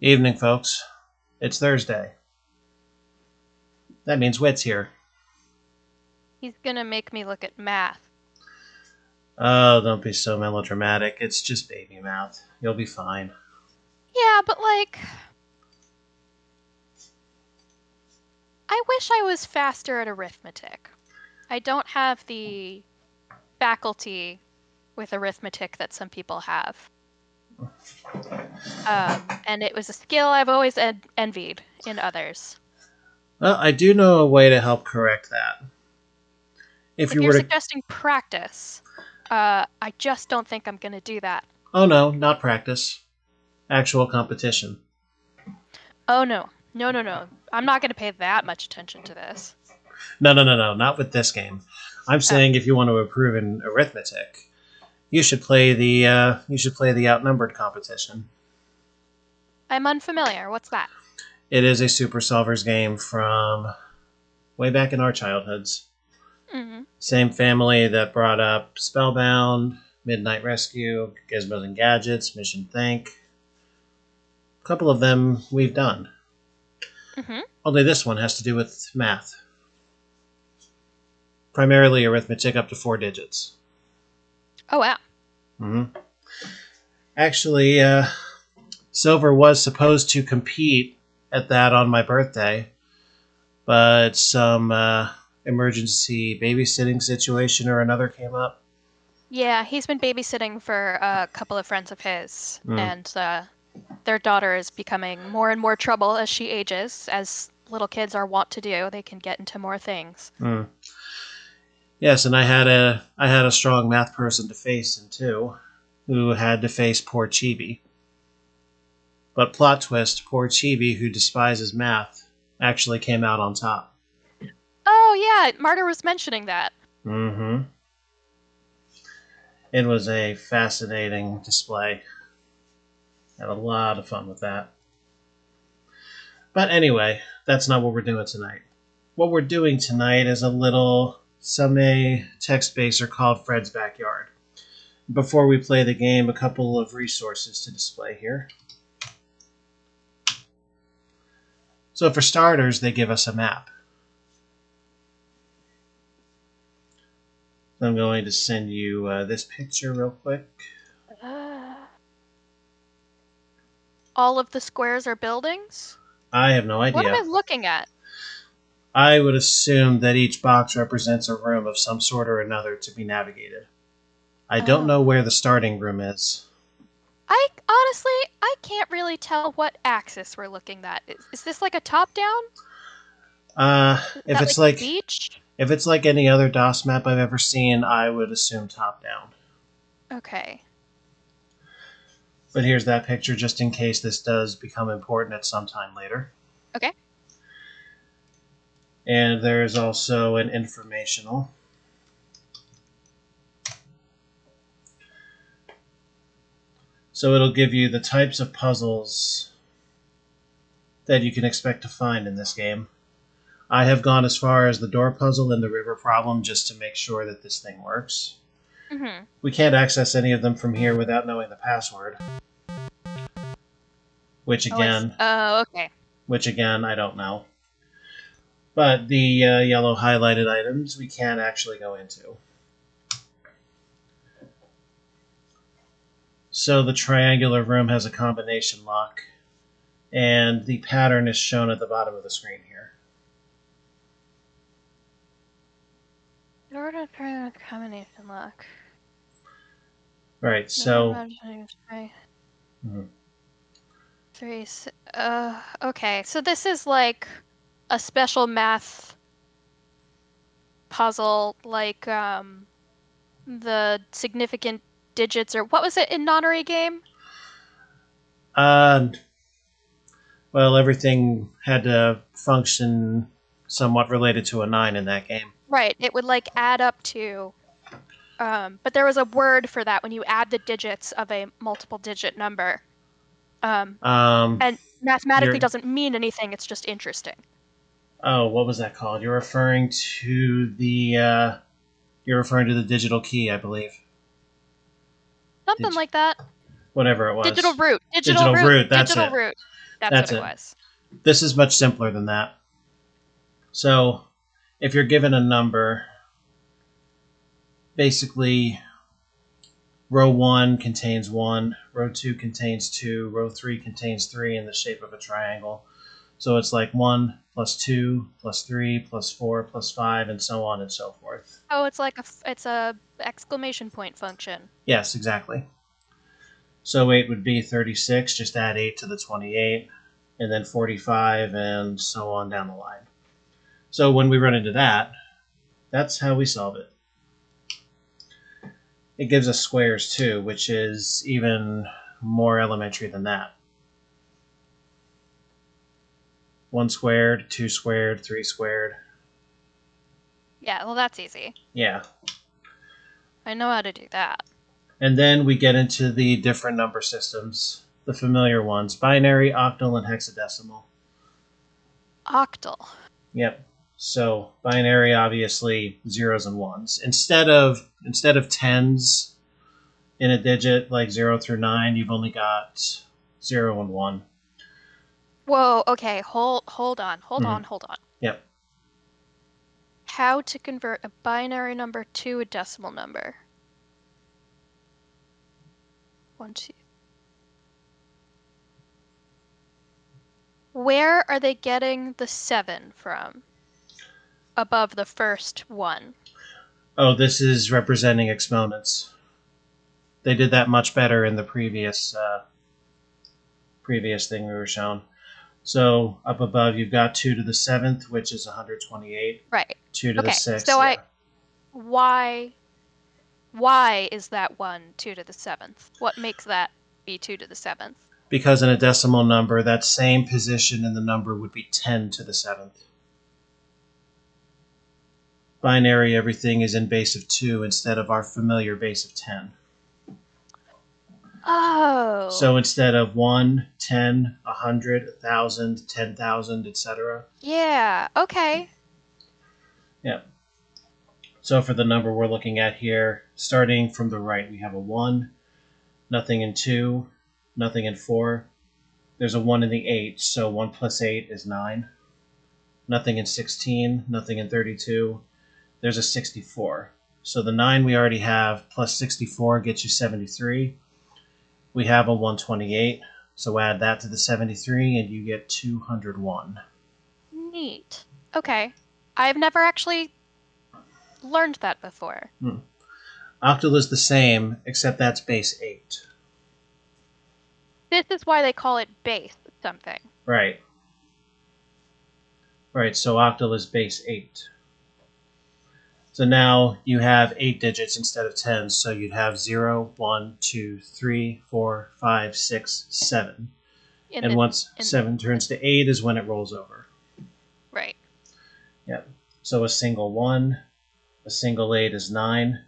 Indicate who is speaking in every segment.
Speaker 1: Evening, folks. It's Thursday. That means Wit's here.
Speaker 2: He's gonna make me look at math.
Speaker 1: Oh, don't be so melodramatic. It's just baby math. You'll be fine.
Speaker 2: Yeah, but I wish I was faster at arithmetic. I don't have the faculty with arithmetic that some people have. And it was a skill I've always envied in others.
Speaker 1: Well, I do know a way to help correct that. If
Speaker 2: If
Speaker 1: you
Speaker 2: you're
Speaker 1: were to...
Speaker 2: suggesting practice, I just don't think I'm gonna do that.
Speaker 1: Oh, no, not practice. Actual competition.
Speaker 2: Oh no. No. I'm not gonna pay that much attention to this.
Speaker 1: No, not with this game. I'm saying if you want to improve in arithmetic, you should play the outnumbered competition.
Speaker 2: I'm unfamiliar. What's that?
Speaker 1: It is a Super Solvers game from way back in our childhoods.
Speaker 2: Mm-hmm.
Speaker 1: Same family that brought up Spellbound, Midnight Rescue, Gizmos and Gadgets, Mission Thank. A couple of them we've done.
Speaker 2: Mm-hmm.
Speaker 1: Only this one has to do with math. Primarily arithmetic up to 4 digits.
Speaker 2: Oh wow.
Speaker 1: Mm-hmm. Actually, Silver was supposed to compete at that on my birthday, but some emergency babysitting situation or another came up.
Speaker 2: Yeah, he's been babysitting for a couple of friends of his, and their daughter is becoming more and more trouble as she ages, as little kids are wont to do. They can get into more things.
Speaker 1: Yes, and I had a strong math person to face him too, who had to face poor Chibi. But plot twist, poor Chibi, who despises math, actually came out on top.
Speaker 2: Oh yeah, Marta was mentioning that.
Speaker 1: Mm-hmm. It was a fascinating display. Had a lot of fun with that. But anyway, that's not what we're doing tonight. What we're doing tonight is a little Same text baser called Fred's Backyard. Before we play the game, a couple of resources to display here. So for starters, they give us a map. I'm going to send you this picture real quick.
Speaker 2: All of the squares are buildings?
Speaker 1: I have no idea.
Speaker 2: What am I looking at?
Speaker 1: I would assume that each box represents a room of some sort or another to be navigated. I don't know where the starting room is.
Speaker 2: I can't really tell what axis we're looking at. Is this like a top-down?
Speaker 1: If it's
Speaker 2: like beach?
Speaker 1: If it's like any other DOS map I've ever seen, I would assume top down.
Speaker 2: Okay.
Speaker 1: But here's that picture just in case this does become important at some time later.
Speaker 2: Okay.
Speaker 1: And there's also an informational. So it'll give you the types of puzzles that you can expect to find in this game. I have gone as far as the door puzzle and the river problem just to make sure that this thing works.
Speaker 2: Mm-hmm.
Speaker 1: We can't access any of them from here without knowing the password. Which again,
Speaker 2: okay.
Speaker 1: Which again, I don't know. But the yellow highlighted items we can actually go into. So the triangular room has a combination lock, and the pattern is shown at the bottom of the screen here.
Speaker 2: In order to try a combination lock.
Speaker 1: Right, so...
Speaker 2: Okay, so this is like a special math puzzle, like the significant digits, or what was it in Nonary game?
Speaker 1: Well, everything had to function somewhat related to a 9 in that game.
Speaker 2: Right, it would like add up to, but there was a word for that when you add the digits of a multiple digit number. And mathematically doesn't mean anything, it's just interesting.
Speaker 1: Oh, what was that called? You're referring to the digital key, I believe.
Speaker 2: Something like that.
Speaker 1: Whatever it was.
Speaker 2: Digital root.
Speaker 1: Digital root, that's
Speaker 2: digital
Speaker 1: it.
Speaker 2: root. That's what it was.
Speaker 1: This is much simpler than that. So if you're given a number, basically row 1 contains 1, row 2 contains 2, row 3 contains 3 in the shape of a triangle. So it's like 1 plus 2 plus 3 plus 4 plus 5 and so on and so forth.
Speaker 2: Oh, it's like it's a exclamation point function.
Speaker 1: Yes, exactly. So 8 would be 36, just add 8 to the 28, and then 45, and so on down the line. So when we run into that, that's how we solve it. It gives us squares too, which is even more elementary than that. 1 squared, 2 squared, 3 squared.
Speaker 2: Yeah, well, that's easy.
Speaker 1: Yeah.
Speaker 2: I know how to do that.
Speaker 1: And then we get into the different number systems, the familiar ones, binary, octal, and hexadecimal.
Speaker 2: Octal.
Speaker 1: Yep. So binary, obviously, zeros and ones. Instead of tens in a digit like 0 through 9, you've only got 0 and 1.
Speaker 2: Whoa, okay, hold on.
Speaker 1: Yep.
Speaker 2: How to convert a binary number to a decimal number. 1, 2. Where are they getting the 7 from? Above the first one.
Speaker 1: Oh, this is representing exponents. They did that much better in the previous thing we were shown. So up above, you've got 2 to the 7th, which is 128.
Speaker 2: Right.
Speaker 1: 2 to the 6th.
Speaker 2: So why is that 1 2 to the 7th? What makes that be 2 to the 7th?
Speaker 1: Because in a decimal number, that same position in the number would be 10 to the 7th. Binary, everything is in base of 2 instead of our familiar base of 10.
Speaker 2: Oh.
Speaker 1: So instead of 1, 10, 100, 1,000, 10,000, etc.
Speaker 2: Yeah, okay.
Speaker 1: Yeah. So for the number we're looking at here, starting from the right, we have a 1, nothing in 2, nothing in 4. There's a 1 in the 8, so 1 plus 8 is 9. Nothing in 16, nothing in 32. There's a 64. So the 9 we already have plus 64 gets you 73. We have a 128, so add that to the 73 and you get 201.
Speaker 2: Neat. Okay. I've never actually learned that before.
Speaker 1: Octal is the same, except that's base 8.
Speaker 2: This is why they call it base something.
Speaker 1: Right. Right, so octal is base 8. So now you have 8 digits instead of 10, so you'd have 0, 1, 2, 3, 4, 5, 6, 7. And once 7 turns to 8 is when it rolls over.
Speaker 2: Right.
Speaker 1: Yep. So a single 1, a single 8 is 9.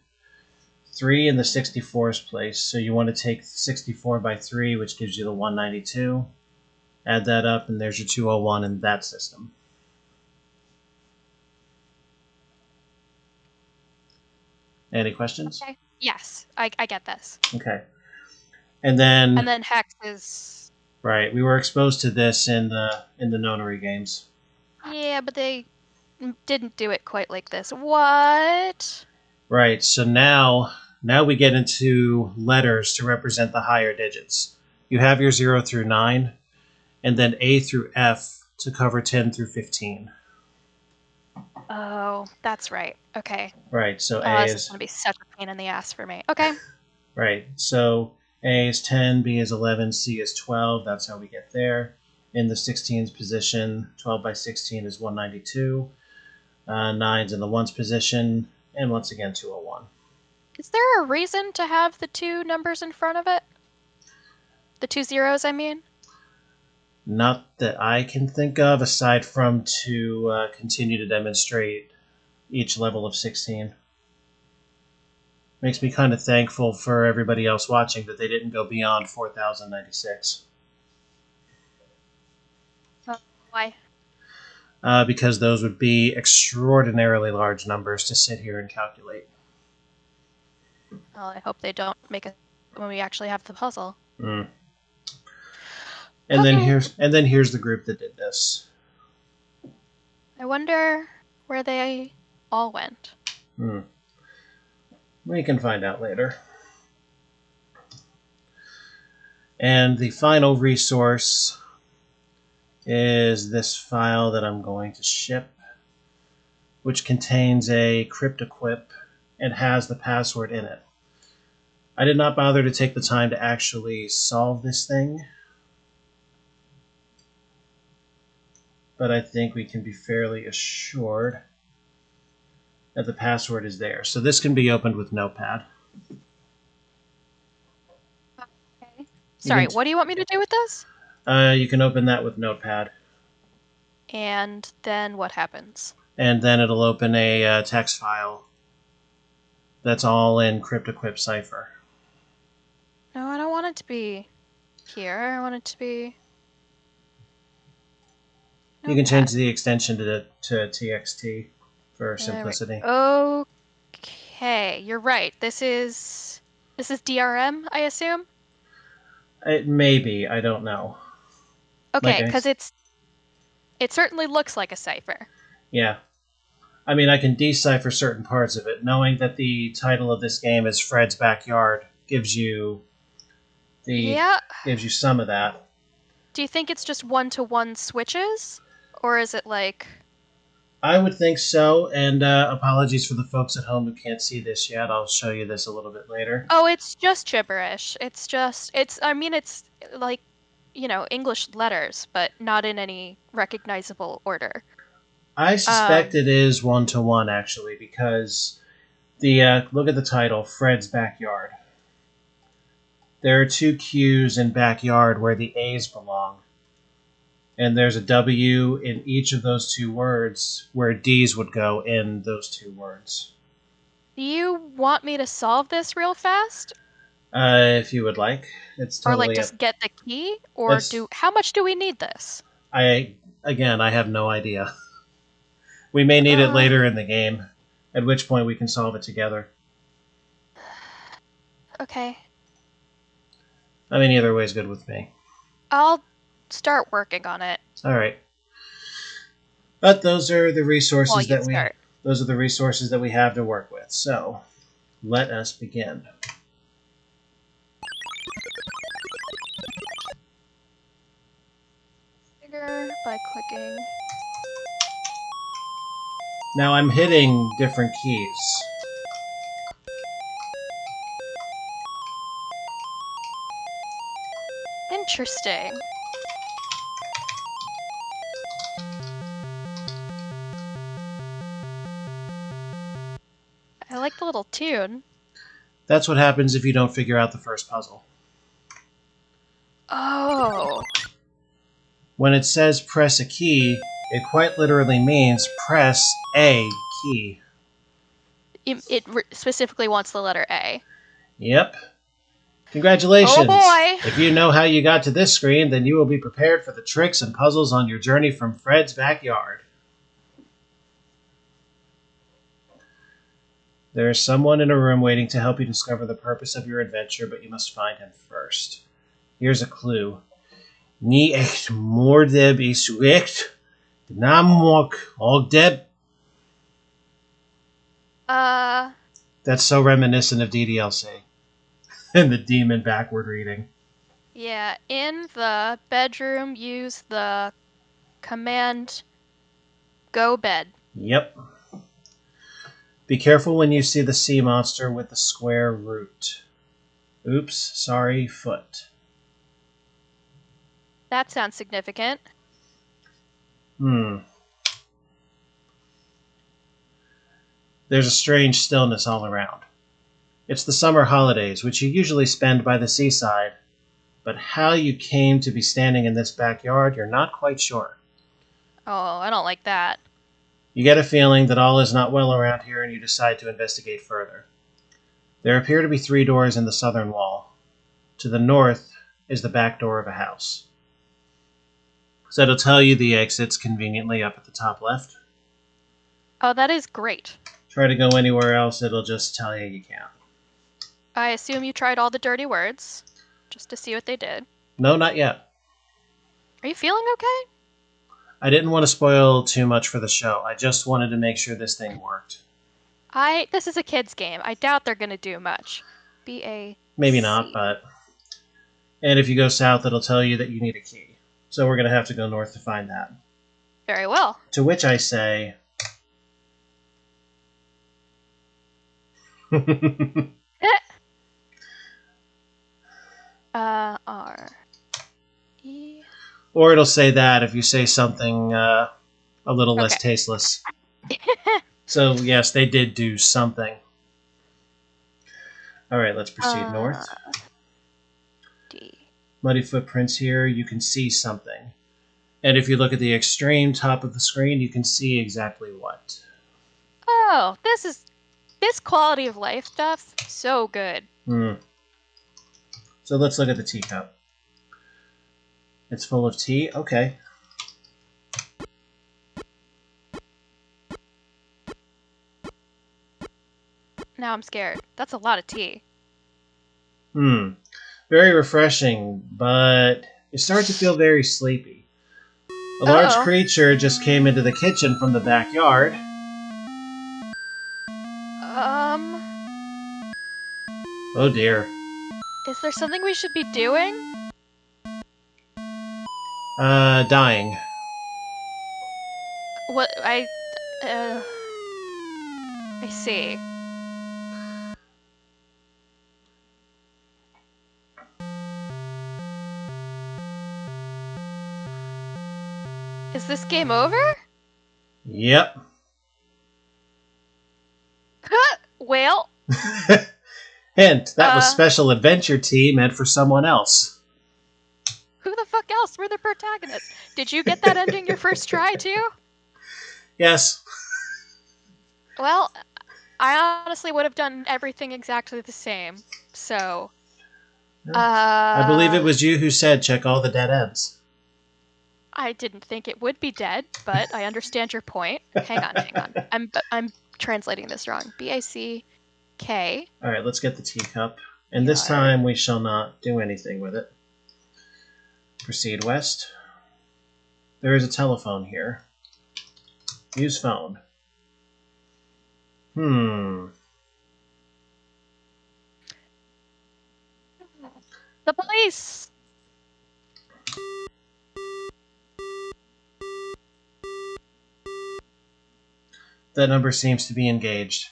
Speaker 1: 3 in the 64's place, so you want to take 64 by 3, which gives you the 192. Add that up, and there's your 201 in that system. Any questions?
Speaker 2: Okay. Yes, I get this.
Speaker 1: Okay. And then
Speaker 2: hex is...
Speaker 1: Right, we were exposed to this in the nonary games.
Speaker 2: Yeah, but they didn't do it quite like this. What?
Speaker 1: Right, so now we get into letters to represent the higher digits. You have your 0 through 9, and then A through F to cover 10 through 15.
Speaker 2: Oh, that's right. Okay.
Speaker 1: Right, so A
Speaker 2: is going to be such a pain in the ass for me. Okay.
Speaker 1: Right, so A is 10, B is 11, C is 12. That's how we get there. In the 16's position, 12 by 16 is 192. 9's in the 1's position, and once again 201.
Speaker 2: Is there a reason to have the 2 numbers in front of it? The 2 zeros, I mean?
Speaker 1: Not that I can think of, aside from to continue to demonstrate each level of 16. Makes me kind of thankful for everybody else watching that they didn't go beyond 4,096.
Speaker 2: Why?
Speaker 1: Because those would be extraordinarily large numbers to sit here and calculate.
Speaker 2: Well, I hope they don't make it when we actually have the puzzle.
Speaker 1: And then here's the group that did this.
Speaker 2: I wonder where they all went.
Speaker 1: We can find out later. And the final resource is this file that I'm going to ship, which contains a crypt equip and has the password in it. I did not bother to take the time to actually solve this thing, but I think we can be fairly assured that the password is there. So this can be opened with Notepad.
Speaker 2: Okay. Sorry, what do you want me to do with this?
Speaker 1: You can open that with Notepad.
Speaker 2: And then what happens?
Speaker 1: And then it'll open a text file that's all in cryptequip cipher.
Speaker 2: No, I don't want it to be here. I want it to be...
Speaker 1: Notepad. You can change the extension to TXT for simplicity.
Speaker 2: Okay, you're right. This is DRM, I assume?
Speaker 1: It may be. I don't know.
Speaker 2: Okay, because it certainly looks like a cipher.
Speaker 1: Yeah. I mean, I can decipher certain parts of it. Knowing that the title of this game is Fred's Backyard gives you some of that.
Speaker 2: Do you think it's just one-to-one switches? Or is it like...
Speaker 1: I would think so, and apologies for the folks at home who can't see this yet. I'll show you this a little bit later.
Speaker 2: Oh, it's just gibberish. It's like, English letters, but not in any recognizable order.
Speaker 1: I suspect it is one-to-one, actually, because look at the title, Fred's Backyard. There are two Q's in backyard where the A's belong. And there's a W in each of those two words where D's would go in those two words.
Speaker 2: Do you want me to solve this real fast?
Speaker 1: If you would like. It's totally...
Speaker 2: Or just get the key? Or how much do we need this?
Speaker 1: I have no idea. We may need it later in the game, at which point we can solve it together.
Speaker 2: Okay.
Speaker 1: I mean, either way is good with me.
Speaker 2: I'll start working on it.
Speaker 1: All right. But those are the resources those are the resources that we have to work with. So, let us begin.
Speaker 2: Trigger by clicking.
Speaker 1: Now I'm hitting different keys.
Speaker 2: Interesting. I like the little tune.
Speaker 1: That's what happens if you don't figure out the first puzzle.
Speaker 2: Oh.
Speaker 1: When it says press a key, it quite literally means press a key.
Speaker 2: It specifically wants the letter A.
Speaker 1: Yep. Congratulations!
Speaker 2: Oh boy!
Speaker 1: If you know how you got to this screen, then you will be prepared for the tricks and puzzles on your journey from Fred's backyard. There is someone in a room waiting to help you discover the purpose of your adventure, but you must find him first. Here's a clue. Ni echt moordeb is recht, namok ogdeb. That's so reminiscent of DDLC. And the demon backward reading.
Speaker 2: Yeah, in the bedroom, use the command go bed.
Speaker 1: Yep. Be careful when you see the sea monster with the square root. Oops, sorry, foot.
Speaker 2: That sounds significant.
Speaker 1: There's a strange stillness all around. It's the summer holidays, which you usually spend by the seaside, but how you came to be standing in this backyard, you're not quite sure.
Speaker 2: Oh, I don't like that.
Speaker 1: You get a feeling that all is not well around here, and you decide to investigate further. There appear to be 3 doors in the southern wall. To the north is the back door of a house. So it'll tell you the exits conveniently up at the top left.
Speaker 2: Oh, that is great.
Speaker 1: Try to go anywhere else, it'll just tell you can't.
Speaker 2: I assume you tried all the dirty words, just to see what they did.
Speaker 1: No, not yet.
Speaker 2: Are you feeling okay?
Speaker 1: I didn't want to spoil too much for the show. I just wanted to make sure this thing worked.
Speaker 2: This is a kid's game. I doubt they're gonna do much. B-A-C.
Speaker 1: Maybe not, but... And if you go south, it'll tell you that you need a key. So we're going to have to go north to find that.
Speaker 2: Very well.
Speaker 1: To which I say...
Speaker 2: R. E.
Speaker 1: Or it'll say that if you say something a little less tasteless. So, yes, they did do something. All right, let's proceed north.
Speaker 2: D.
Speaker 1: Muddy footprints here. You can see something. And if you look at the extreme top of the screen, you can see exactly what.
Speaker 2: Oh, this quality of life stuff, so good.
Speaker 1: So let's look at the teacup. It's full of tea? Okay.
Speaker 2: Now I'm scared. That's a lot of tea.
Speaker 1: Very refreshing, but you start to feel very sleepy. A large creature just came into the kitchen from the backyard. Oh dear.
Speaker 2: Is there something we should be doing?
Speaker 1: Dying.
Speaker 2: What, I see. Is this game over?
Speaker 1: Yep.
Speaker 2: Well.
Speaker 1: Hint, that was special adventure tea meant for someone else.
Speaker 2: Who the fuck else were the protagonists? Did you get that ending your first try, too?
Speaker 1: Yes.
Speaker 2: Well, I honestly would have done everything exactly the same, so...
Speaker 1: I believe it was you who said check all the dead ends.
Speaker 2: I didn't think it would be dead, but I understand your point. Hang on. I'm translating this wrong. B-A-C-K.
Speaker 1: All right, let's get the teacup. And this time we shall not do anything with it. Proceed west. There is a telephone here. Use phone.
Speaker 2: The police!
Speaker 1: That number seems to be engaged.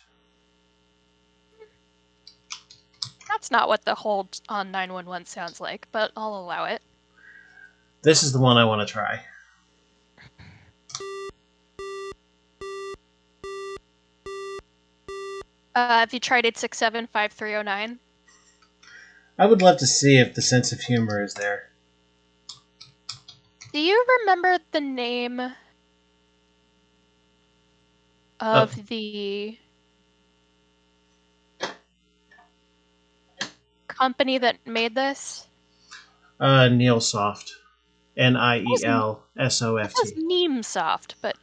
Speaker 2: That's not what the hold on 911 sounds like, but I'll allow it.
Speaker 1: This is the one I want to try.
Speaker 2: Have you tried 867-5309?
Speaker 1: I would love to see if the sense of humor is there.
Speaker 2: Do you remember the name of the company that made this?
Speaker 1: Nielsoft. Nielsoft.
Speaker 2: It was Nemesoft, but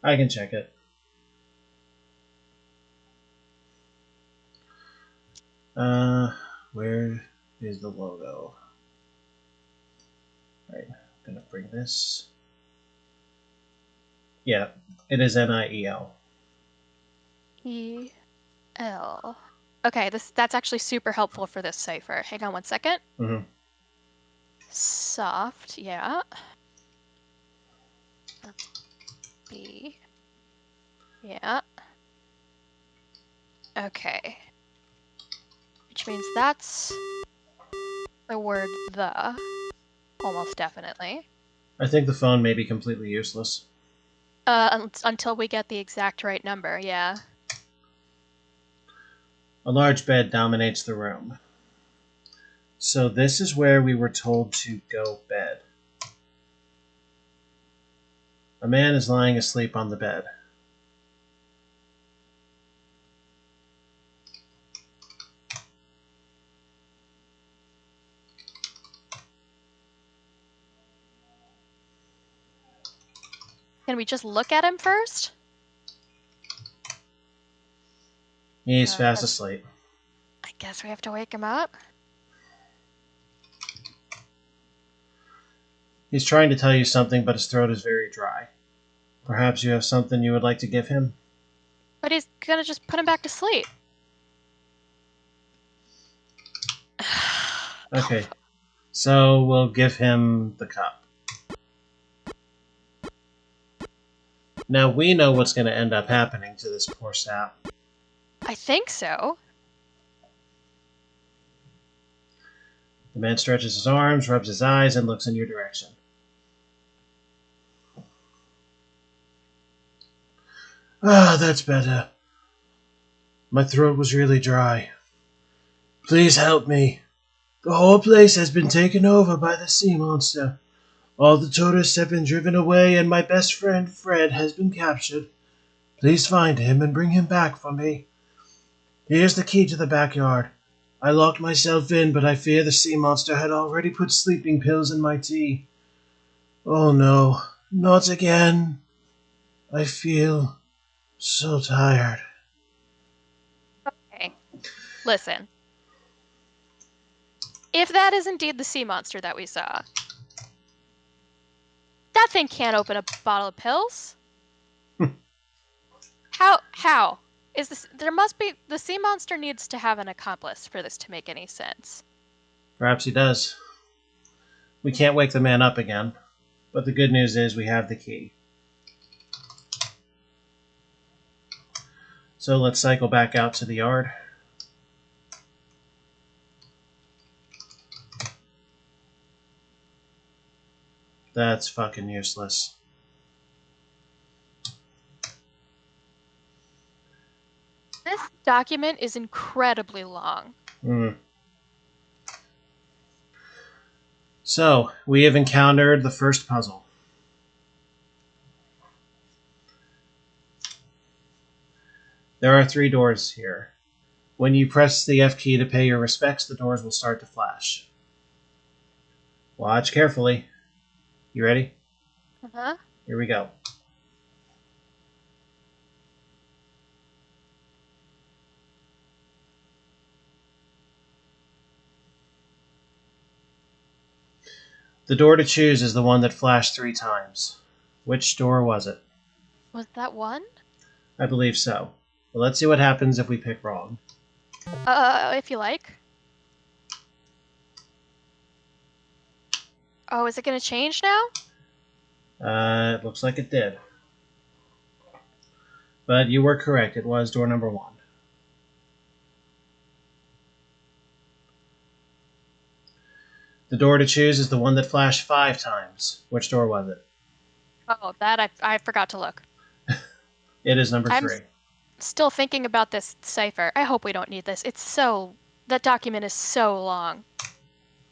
Speaker 1: I can check it. Where is the logo? Alright, I'm gonna bring this. Yeah, it is Niel.
Speaker 2: E-L. Okay, that's actually super helpful for this cipher. Hang on one second. Soft, yeah. B. Yeah. Okay. Which means that's the word the. Almost definitely.
Speaker 1: I think the phone may be completely useless.
Speaker 2: Until we get the exact right number, yeah.
Speaker 1: A large bed dominates the room. So this is where we were told to go bed. A man is lying asleep on the bed.
Speaker 2: Can we just look at him first?
Speaker 1: He's fast asleep.
Speaker 2: I guess we have to wake him up.
Speaker 1: He's trying to tell you something, but his throat is very dry. Perhaps you have something you would like to give him?
Speaker 2: But he's gonna just put him back to sleep.
Speaker 1: Okay, so we'll give him the cup. Now we know what's going to end up happening to this poor sap.
Speaker 2: I think so.
Speaker 1: The man stretches his arms, rubs his eyes, and looks in your direction. Ah, that's better. My throat was really dry. Please help me. The whole place has been taken over by the sea monster. All the tourists have been driven away, and my best friend Fred has been captured. Please find him and bring him back for me. Here's the key to the backyard. I locked myself in, but I fear the sea monster had already put sleeping pills in my tea. Oh no, not again. I feel so tired.
Speaker 2: Okay. Listen. If that is indeed the sea monster that we saw, that thing can't open a bottle of pills. How? Is this? There must be. The sea monster needs to have an accomplice for this to make any sense.
Speaker 1: Perhaps he does. We can't wake the man up again, but the good news is we have the key. So let's cycle back out to the yard. That's fucking useless.
Speaker 2: This document is incredibly long.
Speaker 1: So, we have encountered the first puzzle. There are 3 doors here. When you press the F key to pay your respects, the doors will start to flash. Watch carefully. You ready?
Speaker 2: Uh-huh.
Speaker 1: Here we go. The door to choose is the one that flashed 3 times. Which door was it?
Speaker 2: Was that one?
Speaker 1: I believe so. Well, let's see what happens if we pick wrong.
Speaker 2: If you like. Oh, is it going to change now?
Speaker 1: It looks like it did. But you were correct. It was door number 1. The door to choose is the one that flashed 5 times. Which door was it?
Speaker 2: Oh, that I forgot to look.
Speaker 1: It is number 3.
Speaker 2: I'm still thinking about this cipher. I hope we don't need this. That document is so long.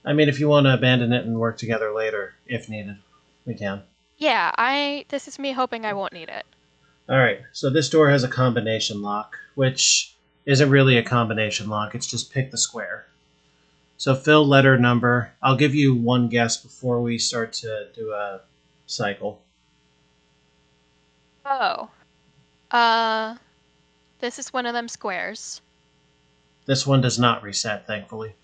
Speaker 1: I mean, if you want to abandon it and work together later, if needed, we can.
Speaker 2: Yeah, this is me hoping I won't need it.
Speaker 1: Alright, so this door has a combination lock, which isn't really a combination lock, it's just pick the square. So fill letter number. I'll give you one guess before we start to do a cycle.
Speaker 2: Oh. This is one of them squares.
Speaker 1: This one does not reset, thankfully.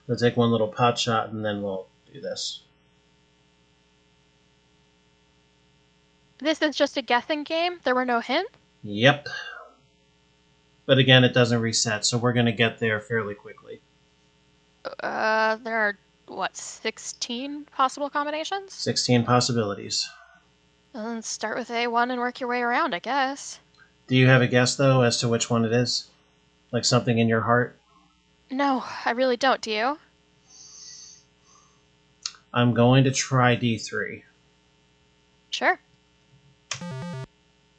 Speaker 1: We'll take one little pot shot and then we'll do this.
Speaker 2: This is just a guessing game? There were no hints?
Speaker 1: Yep. But again, it doesn't reset, so we're going to get there fairly quickly.
Speaker 2: There are, 16 possible combinations?
Speaker 1: 16 possibilities.
Speaker 2: Let's start with A1 and work your way around, I guess.
Speaker 1: Do you have a guess, though, as to which one it is? Like something in your heart?
Speaker 2: No, I really don't. Do you?
Speaker 1: I'm going to try D3.
Speaker 2: Sure.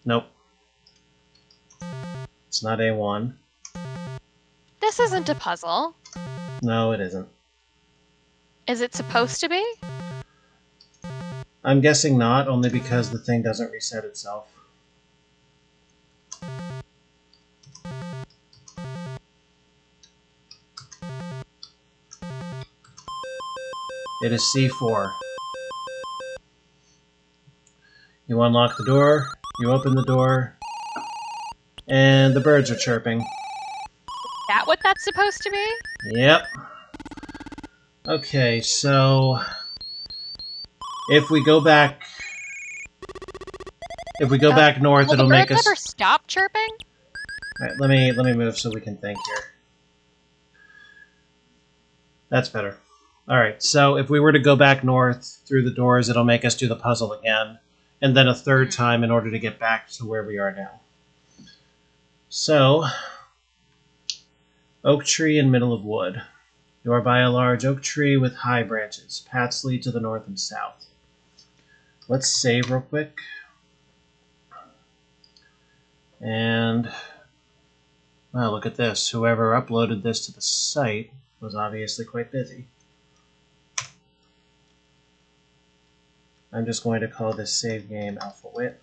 Speaker 1: Nope. It's not A1.
Speaker 2: This isn't a puzzle.
Speaker 1: No, it isn't.
Speaker 2: Is it supposed to be?
Speaker 1: I'm guessing not, only because the thing doesn't reset itself. It is C4. You unlock the door, you open the door, And the birds are chirping.
Speaker 2: That what that's supposed to be?
Speaker 1: Yep. Okay, so if we go back back north, it'll make us.
Speaker 2: Will the birds ever stop chirping?
Speaker 1: All right, let me move so we can think here. That's better. All right, so if we were to go back north through the doors, it'll make us do the puzzle again, and then a third time in order to get back to where we are now. So, oak tree in middle of wood. You are by a large oak tree with high branches. Paths lead to the north and south. Let's save real quick. And, well, look at this. Whoever uploaded this to the site was obviously quite busy. I'm just going to call this save game Alpha Wit.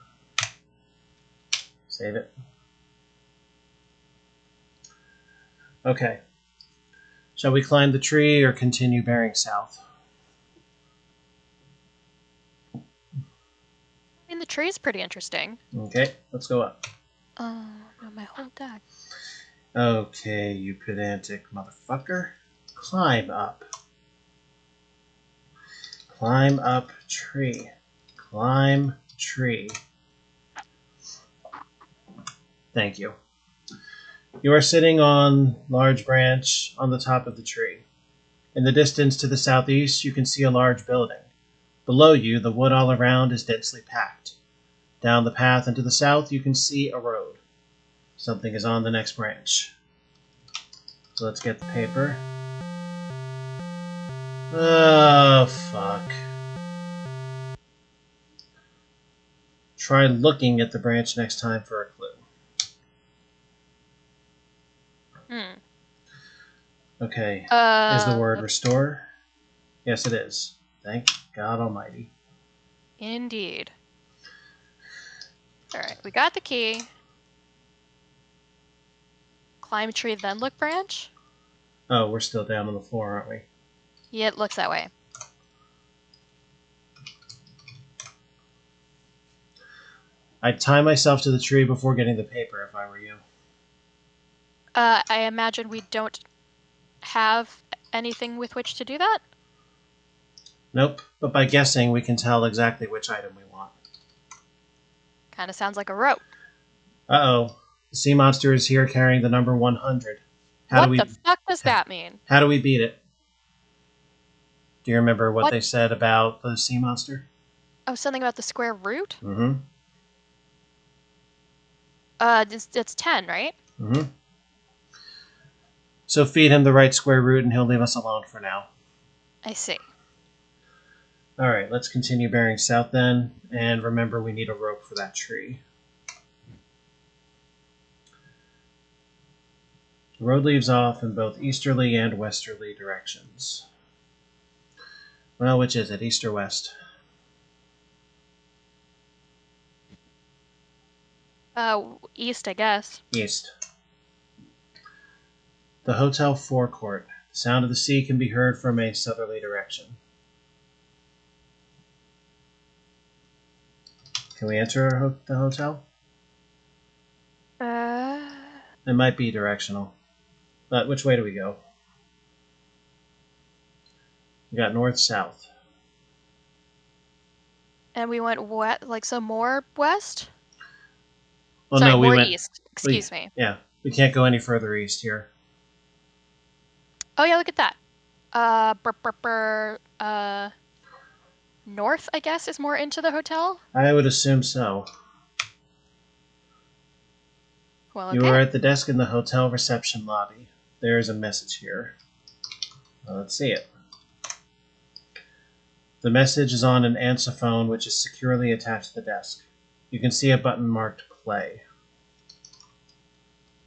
Speaker 1: Save it. Okay. Shall we climb the tree or continue bearing south?
Speaker 2: I mean, the tree is pretty interesting.
Speaker 1: Okay, let's go up.
Speaker 2: Oh, no, my whole deck.
Speaker 1: Okay, you pedantic motherfucker. Climb up. Climb up tree. Climb tree. Thank you. You are sitting on large branch on the top of the tree. In the distance to the southeast, you can see a large building. Below you, the wood all around is densely packed. Down the path and to the south, you can see a road. Something is on the next branch. So let's get the paper. Oh, fuck. Try looking at the branch next time for a clue. Okay. Is the word restore? Yes, it is. Thank God Almighty.
Speaker 2: Indeed. Alright, we got the key. Climb tree, then look branch?
Speaker 1: Oh, we're still down on the floor, aren't we?
Speaker 2: Yeah, it looks that way.
Speaker 1: I'd tie myself to the tree before getting the paper if I were you.
Speaker 2: I imagine we don't have anything with which to do that?
Speaker 1: Nope, but by guessing, we can tell exactly which item we want.
Speaker 2: Kind of sounds like a rope.
Speaker 1: Uh-oh. The sea monster is here carrying the number 100.
Speaker 2: What the fuck does that mean?
Speaker 1: How do we beat it? Do you remember what they said about the sea monster?
Speaker 2: Oh, something about the square root?
Speaker 1: Mm-hmm.
Speaker 2: It's 10, right?
Speaker 1: Mm-hmm. So feed him the right square root and he'll leave us alone for now.
Speaker 2: I see.
Speaker 1: Alright, let's continue bearing south then. And remember, we need a rope for that tree. The road leaves off in both easterly and westerly directions. Well, which is it? East or west?
Speaker 2: East, I guess.
Speaker 1: East. The hotel forecourt. The sound of the sea can be heard from a southerly direction. Can we enter the hotel? It might be directional. But which way do we go? We got north-south.
Speaker 2: And we went west, like some more west?
Speaker 1: Well,
Speaker 2: sorry,
Speaker 1: no, we
Speaker 2: more
Speaker 1: went
Speaker 2: east. Excuse me.
Speaker 1: Yeah, we can't go any further east here.
Speaker 2: Oh yeah, look at that. North, I guess, is more into the hotel?
Speaker 1: I would assume so.
Speaker 2: Well, okay.
Speaker 1: You are at the desk in the hotel reception lobby. There is a message here. Well, let's see it. The message is on an answer phone which is securely attached to the desk. You can see a button marked play.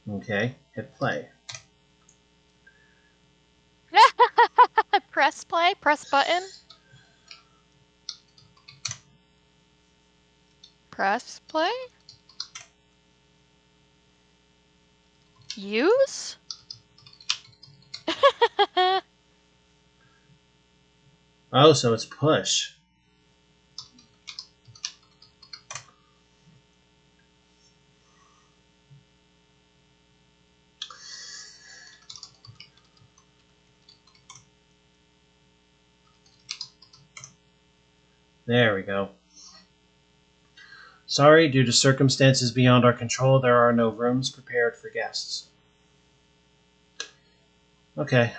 Speaker 1: Okay, hit play.
Speaker 2: Press play? Press button? Press play? Use?
Speaker 1: Oh, so it's push. There we go. Sorry, due to circumstances beyond our control, there are no rooms prepared for guests. Okay.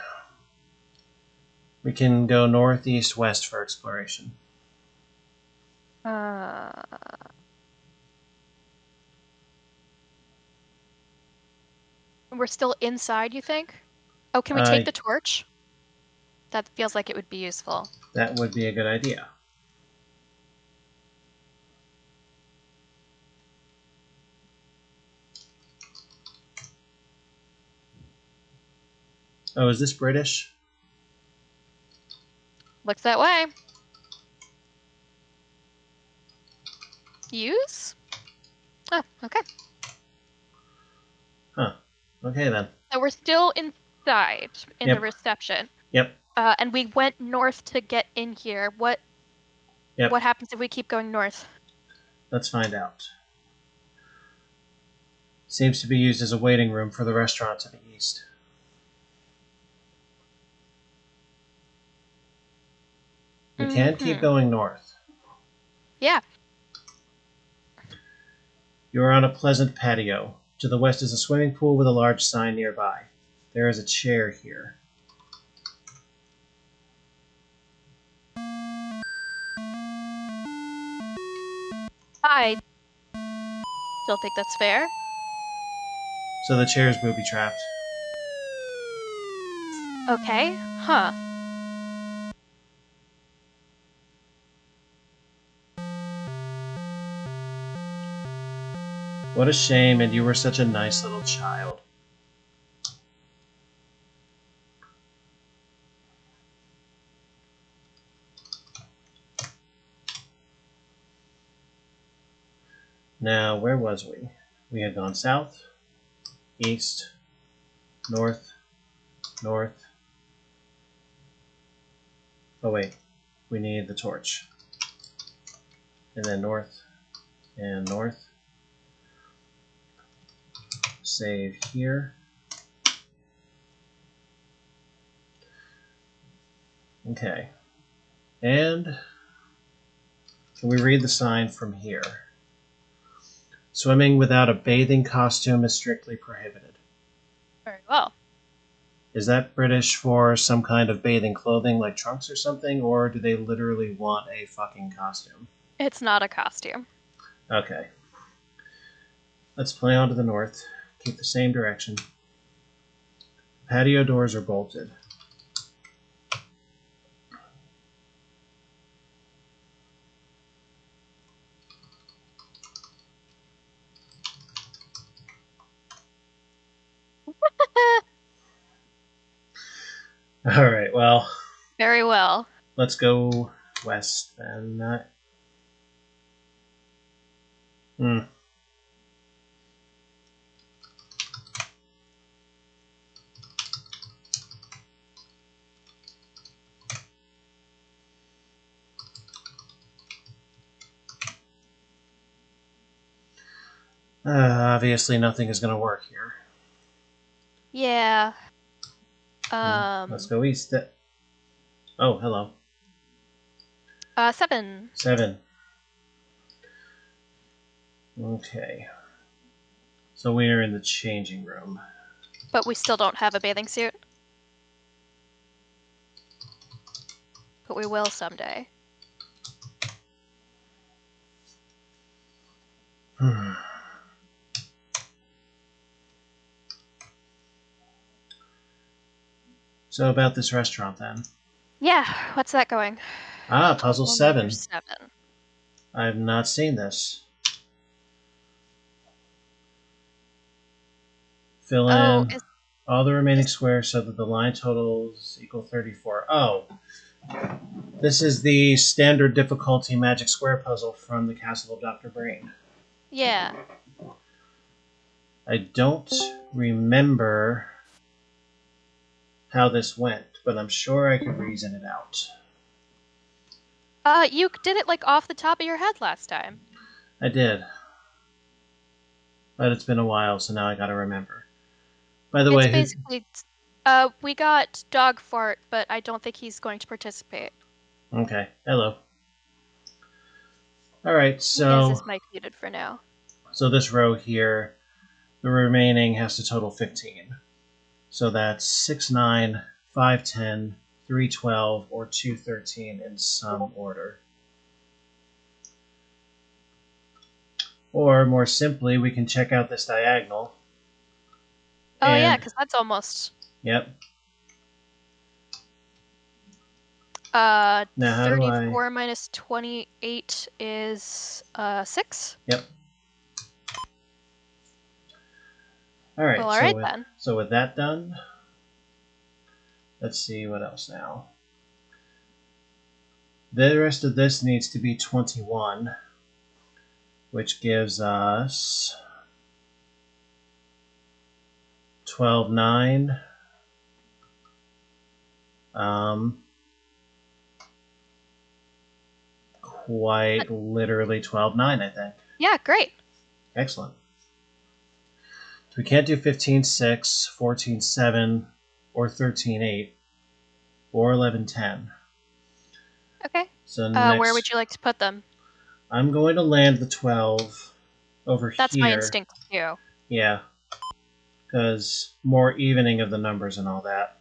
Speaker 1: We can go north, east, west for exploration.
Speaker 2: We're still inside, you think? Oh, can we take the torch? That feels like it would be useful.
Speaker 1: That would be a good idea. Oh, is this British?
Speaker 2: Looks that way. Use? Oh, okay.
Speaker 1: Huh. Okay, then.
Speaker 2: So we're still inside in the reception.
Speaker 1: Yep.
Speaker 2: And we went north to get in here. What happens if we keep going north?
Speaker 1: Let's find out. Seems to be used as a waiting room for the restaurant to the east. We can keep going north.
Speaker 2: Yeah.
Speaker 1: You are on a pleasant patio. To the west is a swimming pool with a large sign nearby. There is a chair here.
Speaker 2: I still think that's fair.
Speaker 1: So the chair is booby-trapped.
Speaker 2: Okay. Huh.
Speaker 1: What a shame, and you were such a nice little child. Now, where was we? We had gone south, east, north, north. Oh wait, we need the torch. And then north and north. Save here. Okay. And can we read the sign from here? Swimming without a bathing costume is strictly prohibited.
Speaker 2: Very well.
Speaker 1: Is that British for some kind of bathing clothing like trunks or something, or do they literally want a fucking costume?
Speaker 2: It's not a costume.
Speaker 1: Okay. Let's play on to the north. Keep the same direction. Patio doors are bolted. All right, well.
Speaker 2: Very well.
Speaker 1: Let's go west then. Obviously, nothing is going to work here.
Speaker 2: Yeah.
Speaker 1: Let's go east. Oh, hello.
Speaker 2: 7.
Speaker 1: 7. Okay. So we are in the changing room.
Speaker 2: But we still don't have a bathing suit. But we will someday.
Speaker 1: So about this restaurant then.
Speaker 2: Yeah, what's that going?
Speaker 1: Puzzle 7.
Speaker 2: 7.
Speaker 1: I've not seen this. Fill in all the remaining squares so that the line totals equal 34. Oh, this is the standard difficulty magic square puzzle from the Castle of Dr. Brain.
Speaker 2: Yeah.
Speaker 1: I don't remember how this went, but I'm sure I can reason it out.
Speaker 2: You did it like off the top of your head last time.
Speaker 1: I did. But it's been a while, so now I gotta remember. By the way,
Speaker 2: it's basically, we got Dog Fart, but I don't think he's going to participate.
Speaker 1: Okay, hello. All right, so
Speaker 2: Is this mic muted for now?
Speaker 1: So this row here, the remaining has to total 15. So that's 6, 9, 5, 10, 3, 12, or 2, 13 in some order. Or more simply, we can check out this diagonal.
Speaker 2: Oh yeah, because that's almost.
Speaker 1: Yep.
Speaker 2: Now,
Speaker 1: 34
Speaker 2: minus 28 is 6.
Speaker 1: Yep. All right.
Speaker 2: Well, all right then.
Speaker 1: So with that done, let's see what else now. The rest of this needs to be 21, which gives us 12, 9. Quite literally 12, 9, I think.
Speaker 2: Yeah, great.
Speaker 1: Excellent. So we can't do 15, 6, 14, 7, or 13, 8, or 11, 10.
Speaker 2: Okay.
Speaker 1: So
Speaker 2: where would you like to put them?
Speaker 1: I'm going to land the 12 over here.
Speaker 2: That's my instinct too.
Speaker 1: Yeah. Because more evening of the numbers and all that.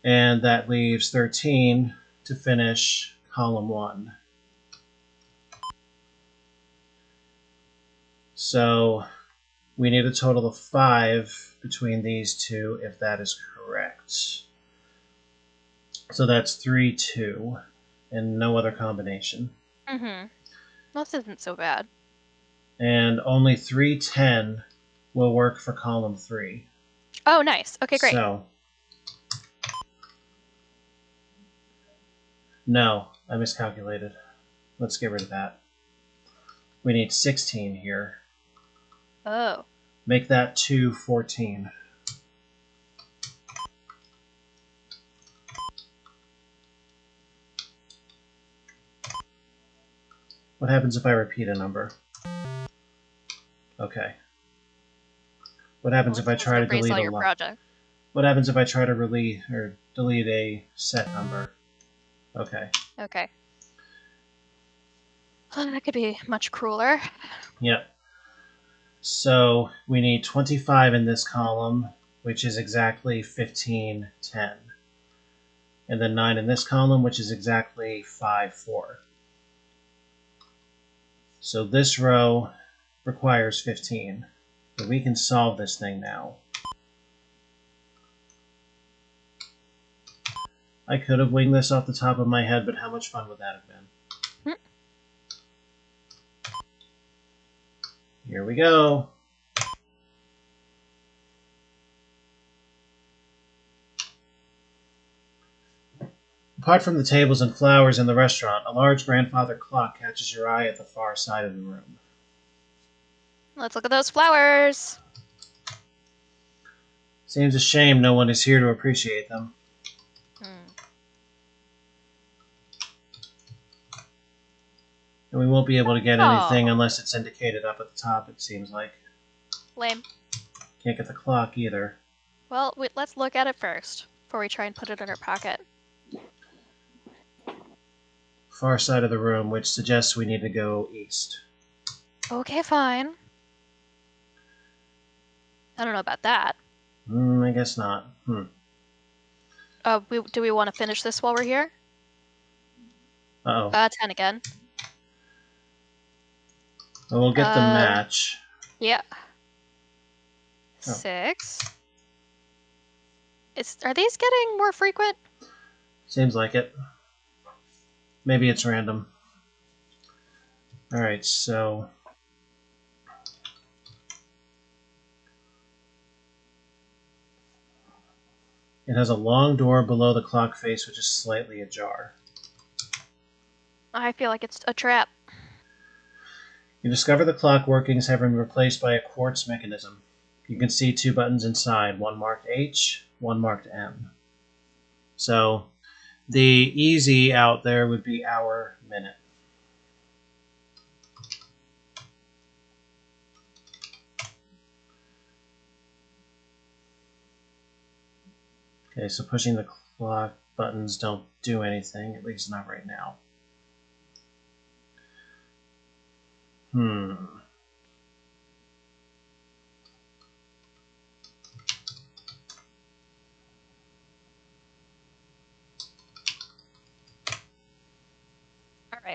Speaker 1: And that leaves 13 to finish column 1. So we need a total of 5 between these two, if that is correct. So that's 3, 2, and no other combination.
Speaker 2: Mm-hmm. This isn't so bad.
Speaker 1: And only 3, 10 will work for column 3.
Speaker 2: Oh, nice. Okay, great.
Speaker 1: So, no, I miscalculated. Let's get rid of that. We need 16 here.
Speaker 2: Oh.
Speaker 1: Make that 2, 14. What happens if I repeat a number? Okay. What happens if I try to delete a project? What happens if I try to delete a set number? Okay.
Speaker 2: Okay. That could be much crueler.
Speaker 1: Yep. So we need 25 in this column, which is exactly 15, 10. And then 9 in this column, which is exactly 5, 4. So this row requires 15. So we can solve this thing now. I could have winged this off the top of my head, but how much fun would that have been? Here we go. Apart from the tables and flowers in the restaurant, a large grandfather clock catches your eye at the far side of the room.
Speaker 2: Let's look at those flowers.
Speaker 1: Seems a shame no one is here to appreciate them. And we won't be able to get anything unless it's indicated up at the top, it seems like.
Speaker 2: Lame.
Speaker 1: Can't get the clock either.
Speaker 2: Well, let's look at it first, before we try and put it in our pocket.
Speaker 1: Far side of the room, which suggests we need to go east.
Speaker 2: Okay, fine. I don't know about that.
Speaker 1: I guess not.
Speaker 2: Do we want to finish this while we're here?
Speaker 1: Uh-oh.
Speaker 2: 10 again.
Speaker 1: Well, we'll get the match.
Speaker 2: Yeah. 6. Are these getting more frequent?
Speaker 1: Seems like it. Maybe it's random. Alright, so... It has a long door below the clock face, which is slightly ajar.
Speaker 2: I feel like it's a trap.
Speaker 1: You discover the clock workings have been replaced by a quartz mechanism. You can see 2 buttons inside, one marked H, one marked M. So the easy out there would be hour, minute. Okay, so pushing the clock buttons don't do anything, at least not right now. Hmm.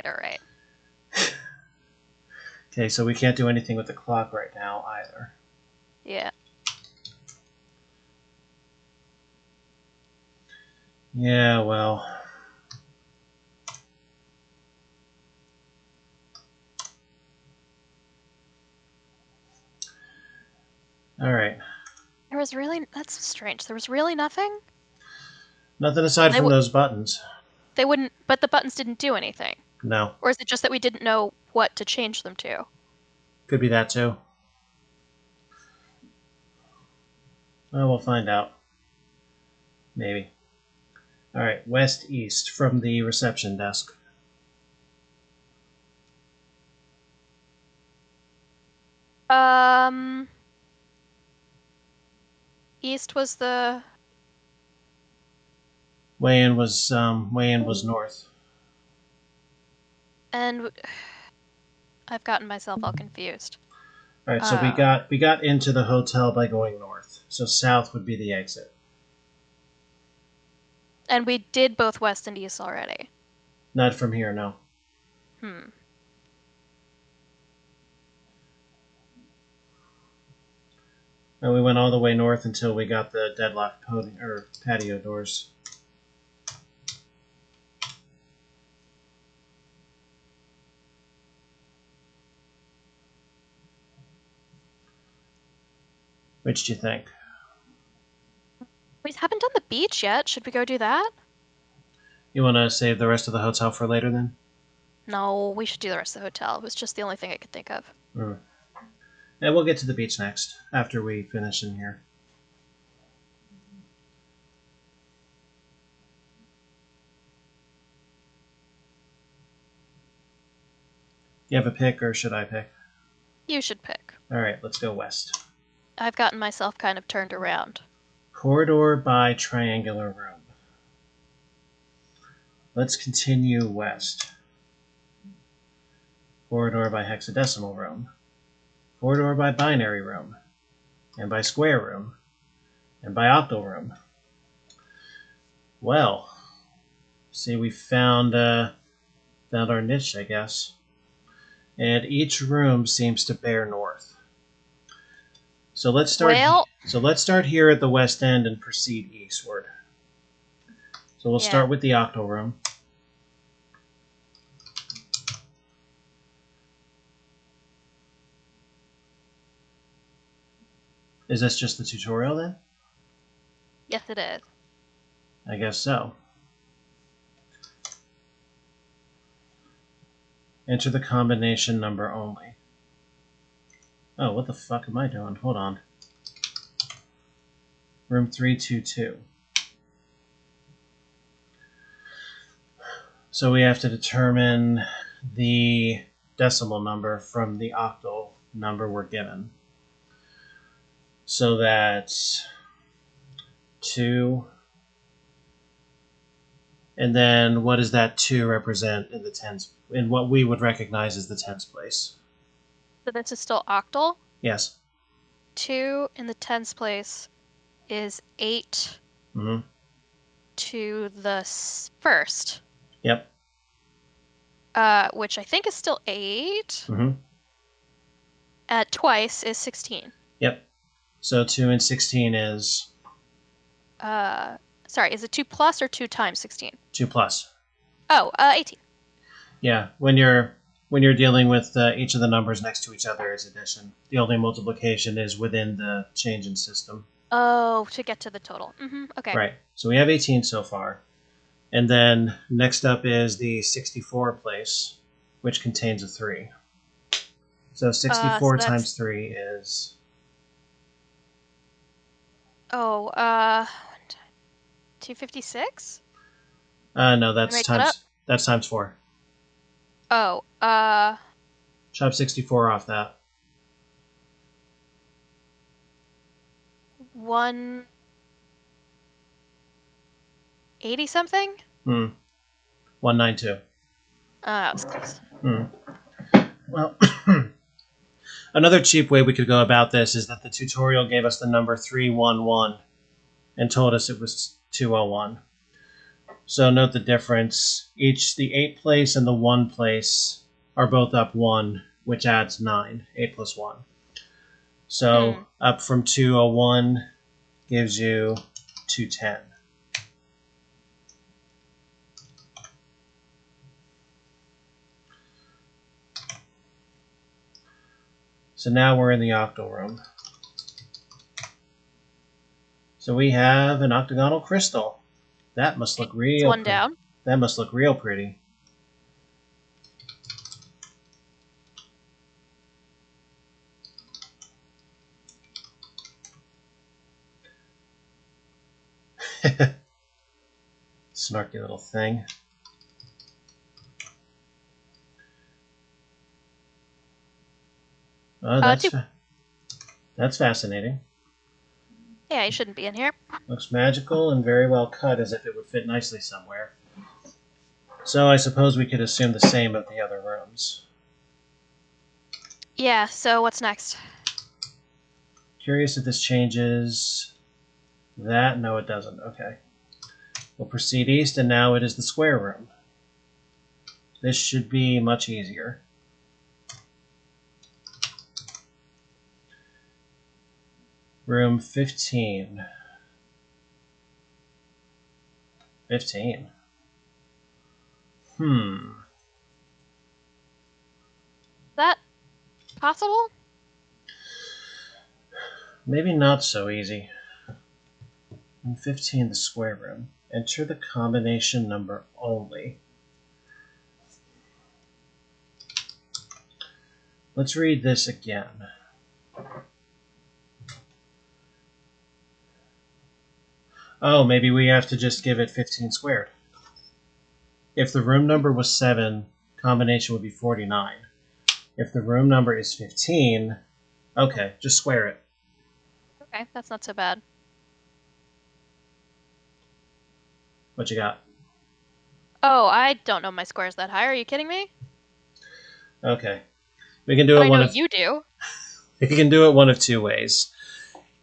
Speaker 2: All right.
Speaker 1: Okay, so we can't do anything with the clock right now either.
Speaker 2: Yeah.
Speaker 1: Yeah, well. All right.
Speaker 2: That's strange. There was really nothing?
Speaker 1: Nothing aside from those buttons.
Speaker 2: But the buttons didn't do anything.
Speaker 1: No.
Speaker 2: Or is it just that we didn't know what to change them to?
Speaker 1: Could be that too. Well, we'll find out. Maybe. All right, west east from the reception desk.
Speaker 2: East was the
Speaker 1: Way-in was north.
Speaker 2: and I've gotten myself all confused.
Speaker 1: All right, so we got into the hotel by going north. So south would be the exit.
Speaker 2: And we did both west and east already.
Speaker 1: Not from here, no.
Speaker 2: Hmm.
Speaker 1: And we went all the way north until we got the deadlocked patio doors. Which do you think?
Speaker 2: We haven't done the beach yet. Should we go do that?
Speaker 1: You want to save the rest of the hotel for later then?
Speaker 2: No, we should do the rest of the hotel. It was just the only thing I could think of.
Speaker 1: Yeah, we'll get to the beach next, after we finish in here. You have a pick, or should I pick?
Speaker 2: You should pick.
Speaker 1: All right, let's go west.
Speaker 2: I've gotten myself kind of turned around.
Speaker 1: Corridor by triangular room. Let's continue west. Corridor by hexadecimal room. Corridor by binary room. And by square room. And by octal room. Well, see, we found our niche, I guess. And each room seems to bear north. So let's start here at the west end and proceed eastward. So we'll start with the octal room. Is this just the tutorial then?
Speaker 2: Yes, it is.
Speaker 1: I guess so. Enter the combination number only. Oh, what the fuck am I doing? Hold on. Room 322. So we have to determine the decimal number from the octal number we're given. So that's 2. And then what does that 2 represent in the tens, in what we would recognize as the tens place?
Speaker 2: So this is still octal?
Speaker 1: Yes.
Speaker 2: 2 in the tens place is 8 to the first.
Speaker 1: Yep.
Speaker 2: Which I think is still 8.
Speaker 1: At
Speaker 2: twice is 16.
Speaker 1: Yep. So 2 and 16 is...
Speaker 2: sorry, is it 2 plus or 2 times 16?
Speaker 1: 2 plus.
Speaker 2: Oh, 18.
Speaker 1: Yeah, when you're dealing with each of the numbers next to each other is addition. The only multiplication is within the change in system.
Speaker 2: Oh, to get to the total. Okay.
Speaker 1: Right. So we have 18 so far. And then next up is the 64 place, which contains a 3. So 64 times 3 is...
Speaker 2: Oh, 256?
Speaker 1: No, that's times 4.
Speaker 2: Oh,
Speaker 1: chop 64 off that.
Speaker 2: 180 something?
Speaker 1: 192.
Speaker 2: That was close.
Speaker 1: Well, another cheap way we could go about this is that the tutorial gave us the number 311 and told us it was 201. So note the difference. The 8 place and the 1 place are both up 1, which adds 9. 8 plus 1. So up from 201 gives you 210. So now we're in the octal room. So we have an octagonal crystal. That must look real
Speaker 2: one
Speaker 1: pretty.
Speaker 2: Down.
Speaker 1: That must look real pretty. Snarky little thing. Oh, that's fascinating.
Speaker 2: Yeah, he shouldn't be in here.
Speaker 1: Looks magical and very well cut, as if it would fit nicely somewhere. So I suppose we could assume the same of the other rooms.
Speaker 2: Yeah, so what's next?
Speaker 1: Curious if this changes that. No, it doesn't. Okay. We'll proceed east, and now it is the square room. This should be much easier. Room 15. 15.
Speaker 2: Is that possible?
Speaker 1: Maybe not so easy. Room 15, the square room. Enter the combination number only. Let's read this again. Oh, maybe we have to just give it 15 squared. If the room number was 7, combination would be 49. If the room number is 15, okay, just square it.
Speaker 2: Okay, that's not so bad.
Speaker 1: What you got?
Speaker 2: Oh, I don't know my squares that high. Are you kidding me?
Speaker 1: Okay. We can do it
Speaker 2: I know you do.
Speaker 1: We can do it one of two ways.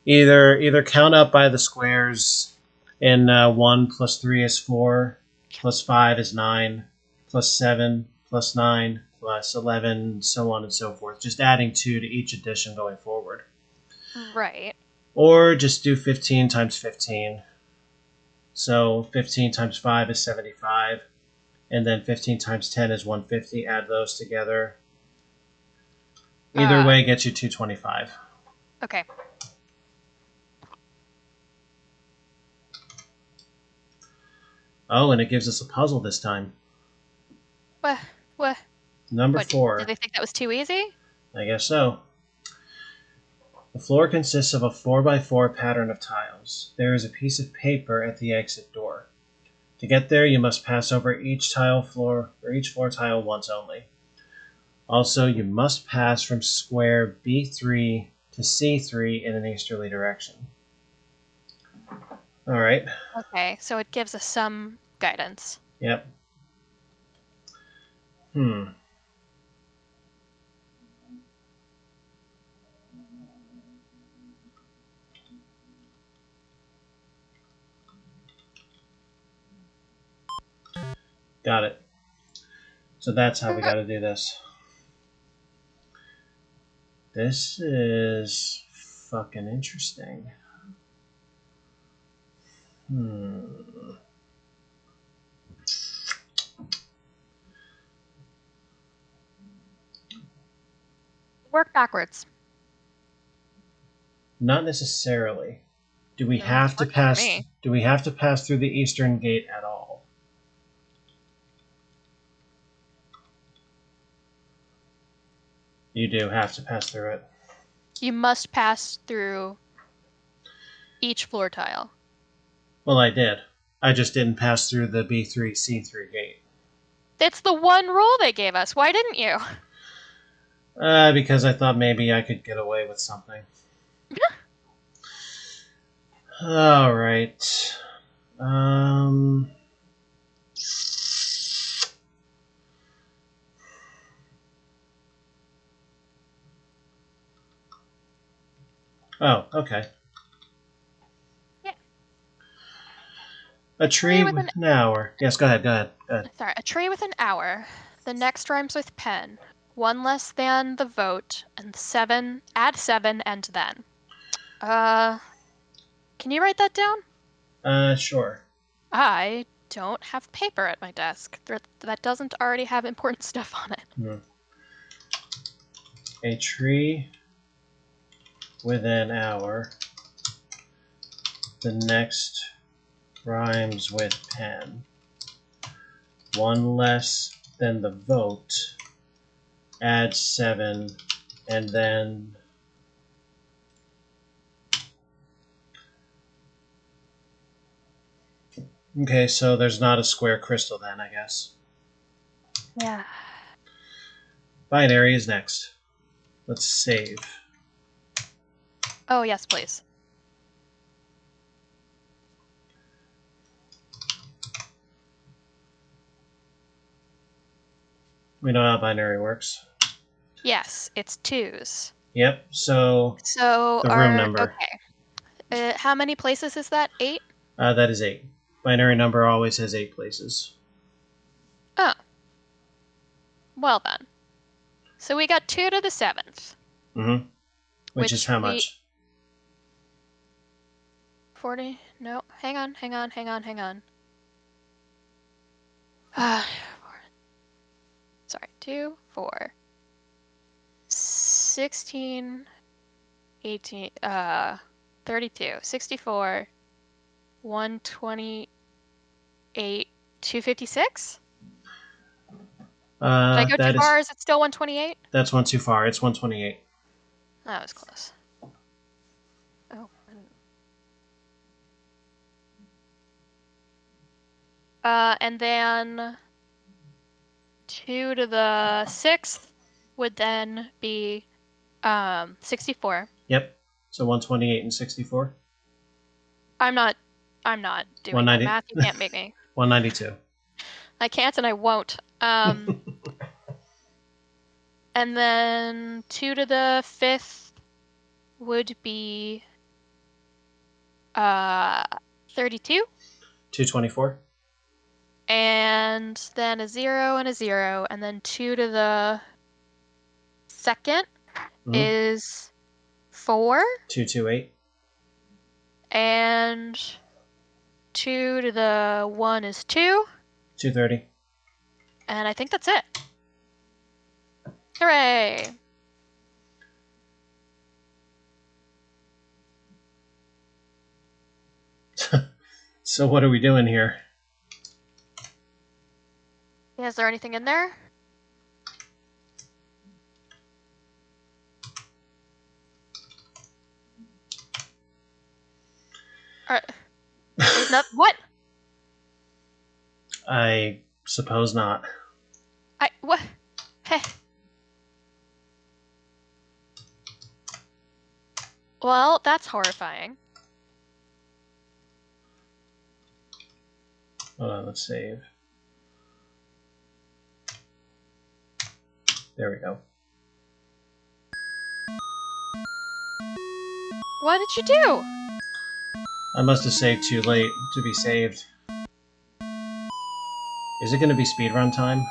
Speaker 1: Either count up by the squares in 1 plus 3 is 4, plus 5 is 9, plus 7 plus 9 plus 11, so on and so forth. Just adding 2 to each addition going forward.
Speaker 2: Right.
Speaker 1: Or just do 15 times 15. So 15 times 5 is 75. And then 15 times 10 is 150. Add those together. Either way gets you 225.
Speaker 2: Okay.
Speaker 1: Oh, and it gives us a puzzle this time.
Speaker 2: What?
Speaker 1: Number 4.
Speaker 2: Did they think that was too easy?
Speaker 1: I guess so. The floor consists of a 4x4 pattern of tiles. There is a piece of paper at the exit door. To get there, you must pass over each floor tile once only. Also, you must pass from square B3 to C3 in an easterly direction. All right.
Speaker 2: Okay, so it gives us some guidance.
Speaker 1: Yep. Got it. So that's how we got to do this. This is fucking interesting.
Speaker 2: Work backwards.
Speaker 1: Not necessarily. Do we have to pass? Do we have to pass through the eastern gate at all? You do have to pass through it.
Speaker 2: You must pass through each floor tile.
Speaker 1: Well, I did. I just didn't pass through the B3, C3 gate.
Speaker 2: It's the one rule they gave us. Why didn't you?
Speaker 1: Because I thought maybe I could get away with something. All right. Oh, okay.
Speaker 2: Yeah.
Speaker 1: A tree with an hour. Yes, go ahead.
Speaker 2: Sorry, a tree with an hour. The next rhymes with pen. One less than the vote, and 7. Add 7 and then. Can you write that down?
Speaker 1: Sure.
Speaker 2: I don't have paper at my desk. That doesn't already have important stuff on it.
Speaker 1: A tree with an hour. The next rhymes with pen. One less than the vote. Add 7, and then... Okay, so there's not a square crystal then, I guess.
Speaker 2: Yeah.
Speaker 1: Binary is next. Let's save.
Speaker 2: Oh, yes, please.
Speaker 1: We know how binary works.
Speaker 2: Yes, it's 2s.
Speaker 1: Yep, so the room number.
Speaker 2: Okay. How many places is that? 8?
Speaker 1: That is 8. Binary number always has 8 places.
Speaker 2: Oh. Well then. So we got 2 to the 7th.
Speaker 1: Mm-hmm. Which is how much?
Speaker 2: 40? No. Hang on. Sorry. 2, 4. 16, 18, 32, 64, 128, 256? Did I go too far? Is it still 128?
Speaker 1: That's one too far. It's 128.
Speaker 2: That was close. Oh. And then 2 to the 6th would then be 64.
Speaker 1: Yep. So 128 and 64.
Speaker 2: I'm not doing that math. You can't make me.
Speaker 1: 192.
Speaker 2: I can't and I won't. And then 2 to the 5th would be 32.
Speaker 1: 224.
Speaker 2: And then a 0 and a 0, and then 2 to the 2nd is 4.
Speaker 1: 228.
Speaker 2: And 2 to the 1 is 2.
Speaker 1: 230.
Speaker 2: And I think that's it. Hooray!
Speaker 1: So what are we doing here?
Speaker 2: Is there anything in there? There's not. What?
Speaker 1: I suppose not.
Speaker 2: What? Hey. Well, that's horrifying.
Speaker 1: Hold on, let's save. There we go.
Speaker 2: What did you do?
Speaker 1: I must have saved too late to be saved. Is it going to be speedrun time?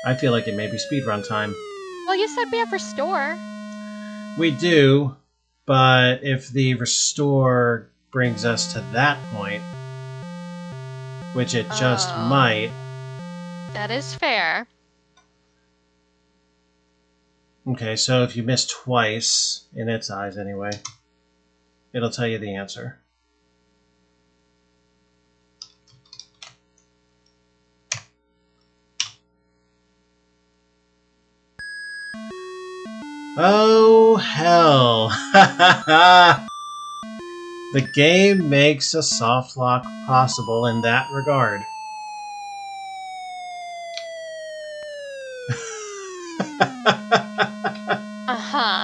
Speaker 1: I feel like it may be speedrun time.
Speaker 2: Well, you said we have restore.
Speaker 1: We do, but if the restore brings us to that point, which it just might...
Speaker 2: That is fair.
Speaker 1: Okay, so if you miss twice, in its eyes anyway, it'll tell you the answer. Oh, hell. The game makes a soft lock possible in that regard.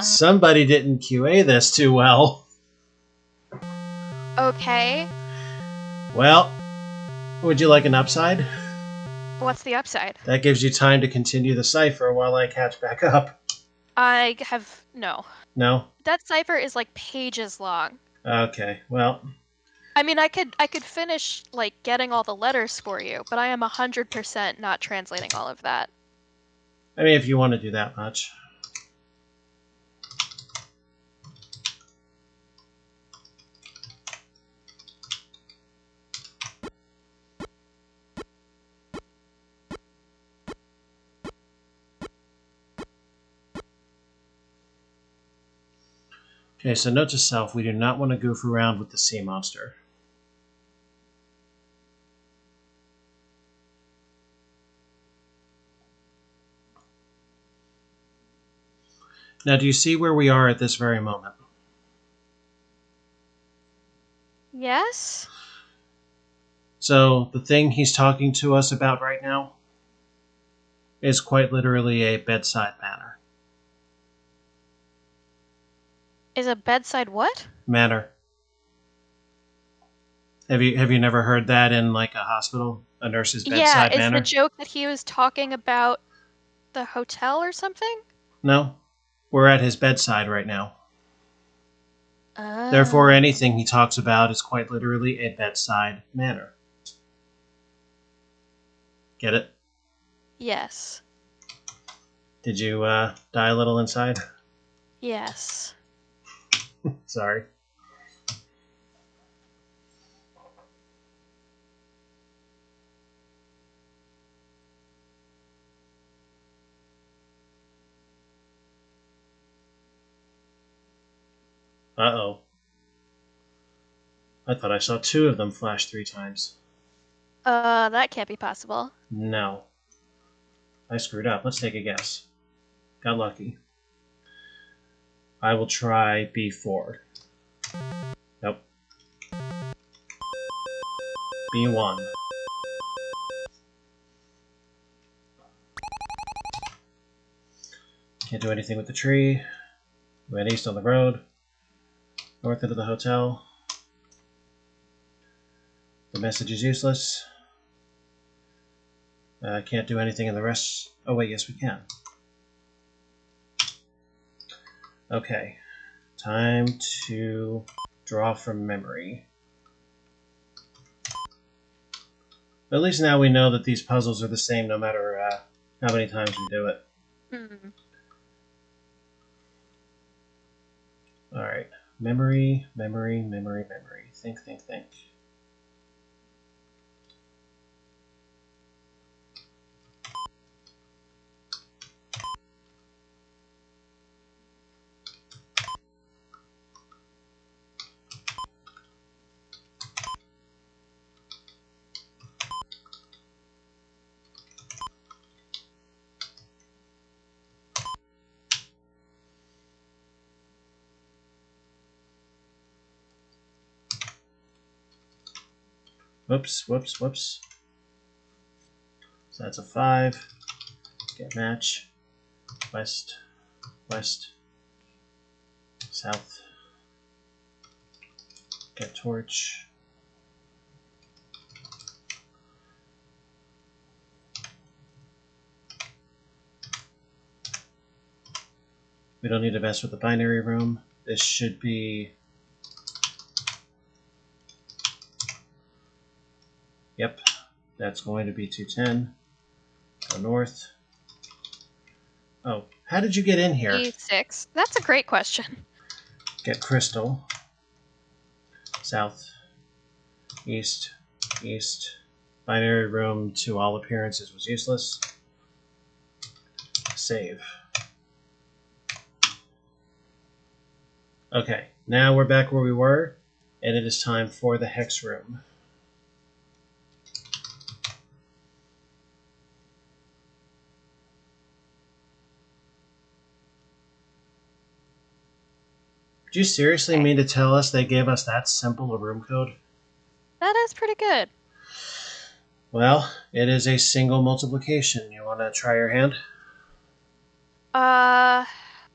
Speaker 1: Somebody didn't QA this too well.
Speaker 2: Okay.
Speaker 1: Well, would you like an upside?
Speaker 2: What's the upside?
Speaker 1: That gives you time to continue the cipher while I catch back up.
Speaker 2: I have... no.
Speaker 1: No?
Speaker 2: That cipher is like pages long.
Speaker 1: Okay, well...
Speaker 2: I mean, I could finish, like, getting all the letters for you, but I am 100% not translating all of that.
Speaker 1: I mean, if you want to do that much. Okay, so note to self, we do not want to goof around with the sea monster. Now, do you see where we are at this very moment?
Speaker 2: Yes?
Speaker 1: So, the thing he's talking to us about right now is quite literally a bedside manner.
Speaker 2: Is a bedside what?
Speaker 1: Manner. Have you never heard that in like a hospital? A nurse's bedside
Speaker 2: Yeah, is the
Speaker 1: manner?
Speaker 2: joke that he was talking about the hotel or something?
Speaker 1: No. We're at his bedside right now.
Speaker 2: Oh.
Speaker 1: Therefore, anything he talks about is quite literally a bedside manner. Get it?
Speaker 2: Yes.
Speaker 1: Did you die a little inside?
Speaker 2: Yes.
Speaker 1: Sorry. Uh-oh. I thought I saw 2 of them flash 3 times.
Speaker 2: That can't be possible.
Speaker 1: No. I screwed up. Let's take a guess. Got lucky. I will try B4. Nope. B1. Can't do anything with the tree. Went east on the road. North into the hotel. The message is useless. Can't do anything in the rest. Oh, wait, yes, we can. Okay. Time to draw from memory. At least now we know that these puzzles are the same no matter how many times we do it. Alright. Memory, memory, memory, memory. Think, think, think. Whoops, whoops, whoops. So that's a 5. Get match. West, west, south. Get torch. We don't need to mess with the binary room. This should be... Yep, that's going to be 210. Go north. Oh, how did you get in here?
Speaker 2: E6. That's a great question.
Speaker 1: Get crystal. South, east, east. Binary room, to all appearances, was useless. Save. Okay, now we're back where we were, and it is time for the hex room. Do you seriously mean to tell us they gave us that simple a room code?
Speaker 2: That is pretty good.
Speaker 1: Well, it is a single multiplication. You want to try your hand?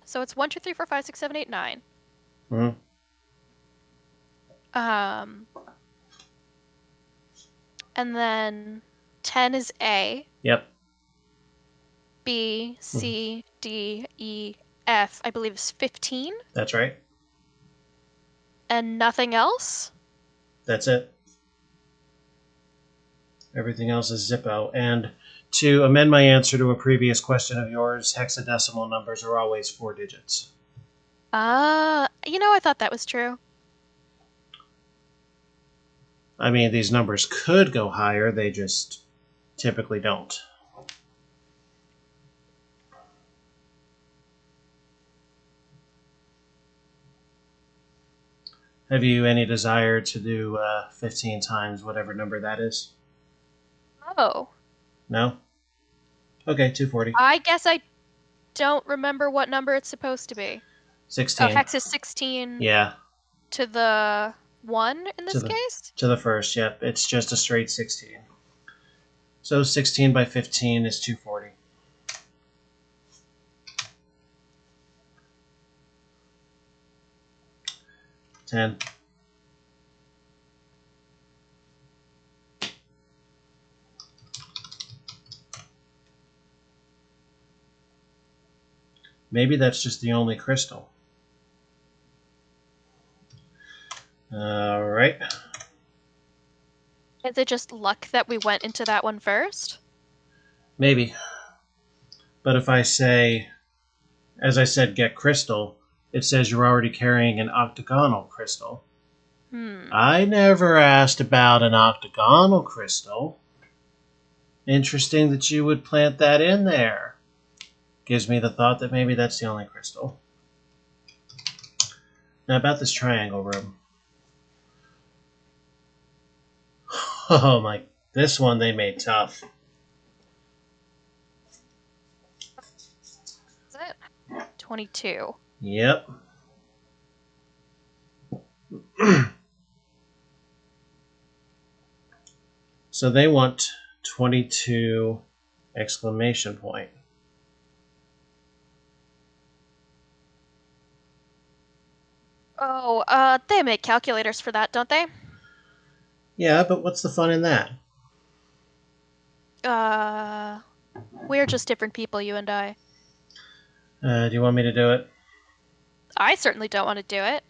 Speaker 2: So it's 1, 2, 3, 4, 5, 6, 7, 8, 9.
Speaker 1: Mm-hmm.
Speaker 2: And then 10 is A.
Speaker 1: Yep.
Speaker 2: B, C, D, E, F, I believe, is 15.
Speaker 1: That's right.
Speaker 2: And nothing else?
Speaker 1: That's it. Everything else is Zippo. And to amend my answer to a previous question of yours, hexadecimal numbers are always 4 digits.
Speaker 2: I thought that was true.
Speaker 1: I mean, these numbers could go higher, they just typically don't. Have you any desire to do 15 times whatever number that is?
Speaker 2: Oh.
Speaker 1: No? Okay, 240.
Speaker 2: I guess I don't remember what number it's supposed to be.
Speaker 1: 16.
Speaker 2: Oh, hex is 16.
Speaker 1: Yeah.
Speaker 2: To the 1 in this case?
Speaker 1: To the first, yep. It's just a straight 16. So 16 by 15 is 240. Ten. Maybe that's just the only crystal. All right.
Speaker 2: Is it just luck that we went into that one first?
Speaker 1: Maybe. But if I say, as I said, get crystal, it says you're already carrying an octagonal crystal. I never asked about an octagonal crystal. Interesting that you would plant that in there. Gives me the thought that maybe that's the only crystal. Now about this triangle room. Oh my, this one they made tough.
Speaker 2: Is it? 22.
Speaker 1: Yep. So they want 22 exclamation point.
Speaker 2: Oh, they make calculators for that, don't they?
Speaker 1: Yeah, but what's the fun in that?
Speaker 2: We're just different people, you and I.
Speaker 1: Do you want me to do it?
Speaker 2: I certainly don't want to do it.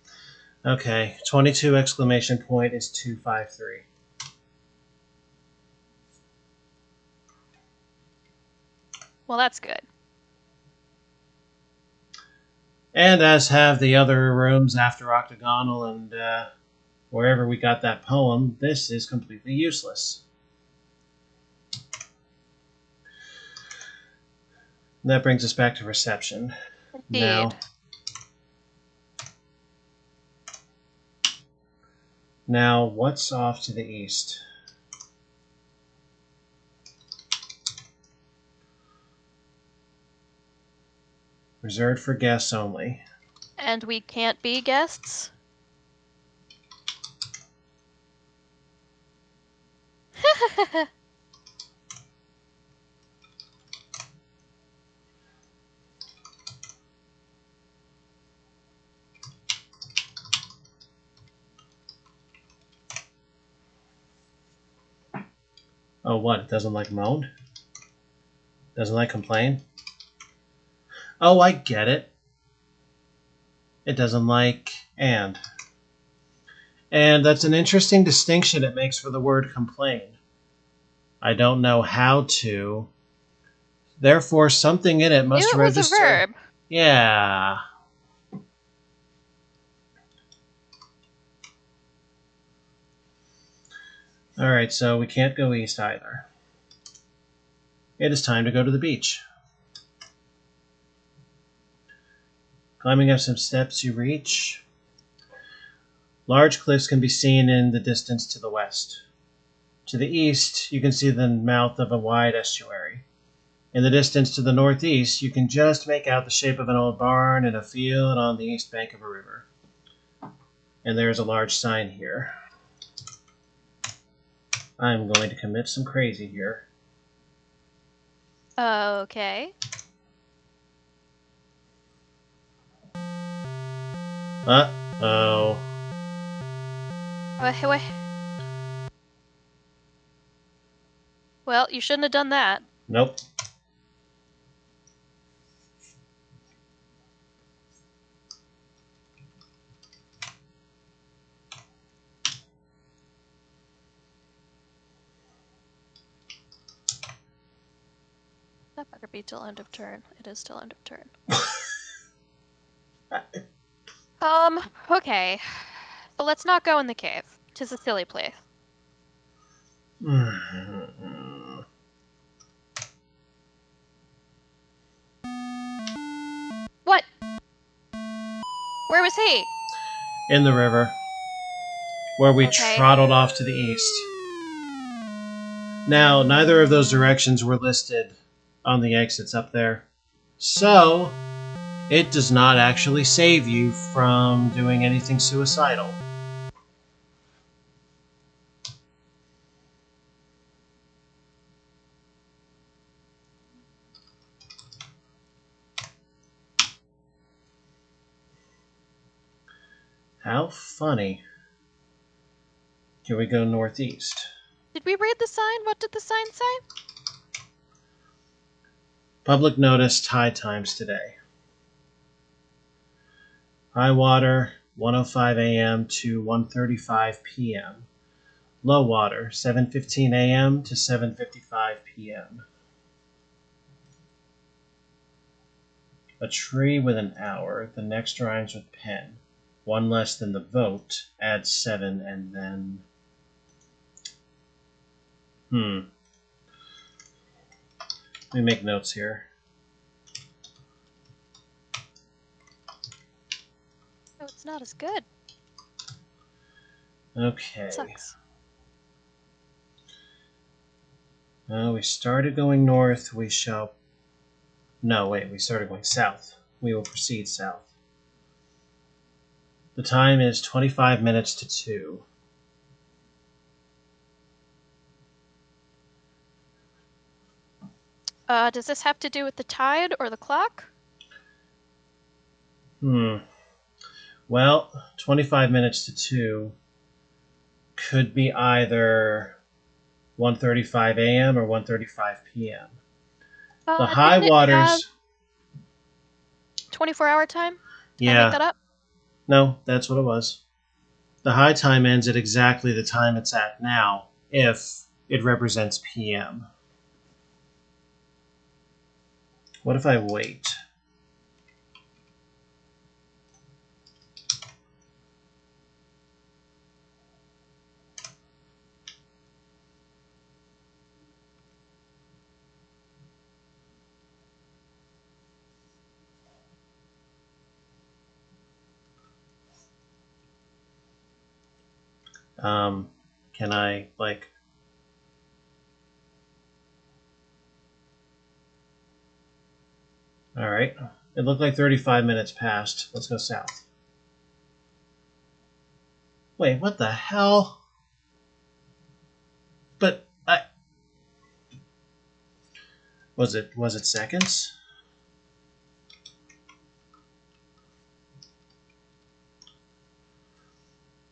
Speaker 1: Okay, 22 exclamation point is 253.
Speaker 2: Well, that's good.
Speaker 1: And as have the other rooms after octagonal and wherever we got that poem, this is completely useless. That brings us back to reception.
Speaker 2: Indeed.
Speaker 1: Now, what's off to the east? Reserved for guests only.
Speaker 2: And we can't be guests?
Speaker 1: Oh, what? It doesn't like moan? Doesn't like complain? Oh, I get it. It doesn't like and. And that's an interesting distinction it makes for the word complain. I don't know how to. Therefore, something in it must register.
Speaker 2: It was a verb.
Speaker 1: Yeah. Alright, so we can't go east either. It is time to go to the beach. Climbing up some steps you reach. Large cliffs can be seen in the distance to the west. To the east, you can see the mouth of a wide estuary. In the distance to the northeast, you can just make out the shape of an old barn in a field on the east bank of a river. And there's a large sign here. I'm going to commit some crazy here.
Speaker 2: Okay.
Speaker 1: Uh-oh.
Speaker 2: Wait. Well, you shouldn't have done that.
Speaker 1: Nope.
Speaker 2: That better be till end of turn. It is till end of turn. Okay. But let's not go in the cave. 'Tis a silly place. What? Where was he?
Speaker 1: In the river. Where we trottled off to the east. Now, neither of those directions were listed on the exits up there. So, it does not actually save you from doing anything suicidal. How funny. Here we go northeast.
Speaker 2: Did we read the sign? What did the sign say?
Speaker 1: Public notice tide times today. High water 1:05 a.m. to 1:35 p.m. Low water 7:15 a.m. to 7:55 p.m. A tree with an hour. The next rhymes with pen. One less than the vote. Add 7 and then... Let me make notes here.
Speaker 2: Oh, it's not as good.
Speaker 1: Okay.
Speaker 2: It sucks.
Speaker 1: We started going north. We shall... No, wait. We started going south. We will proceed south. The time is 25 minutes to 2.
Speaker 2: Does this have to do with the tide or the clock?
Speaker 1: Well, 25 minutes to 2 could be either 1:35 a.m. or 1:35 p.m. The high waters...
Speaker 2: 24-hour time? Did
Speaker 1: yeah.
Speaker 2: I make that up?
Speaker 1: No, that's what it was. The high time ends at exactly the time it's at now, if it represents p.m. What if I wait? Can I, like... Alright. It looked like 35 minutes passed. Let's go south. Wait, what the hell? But I... Was it seconds?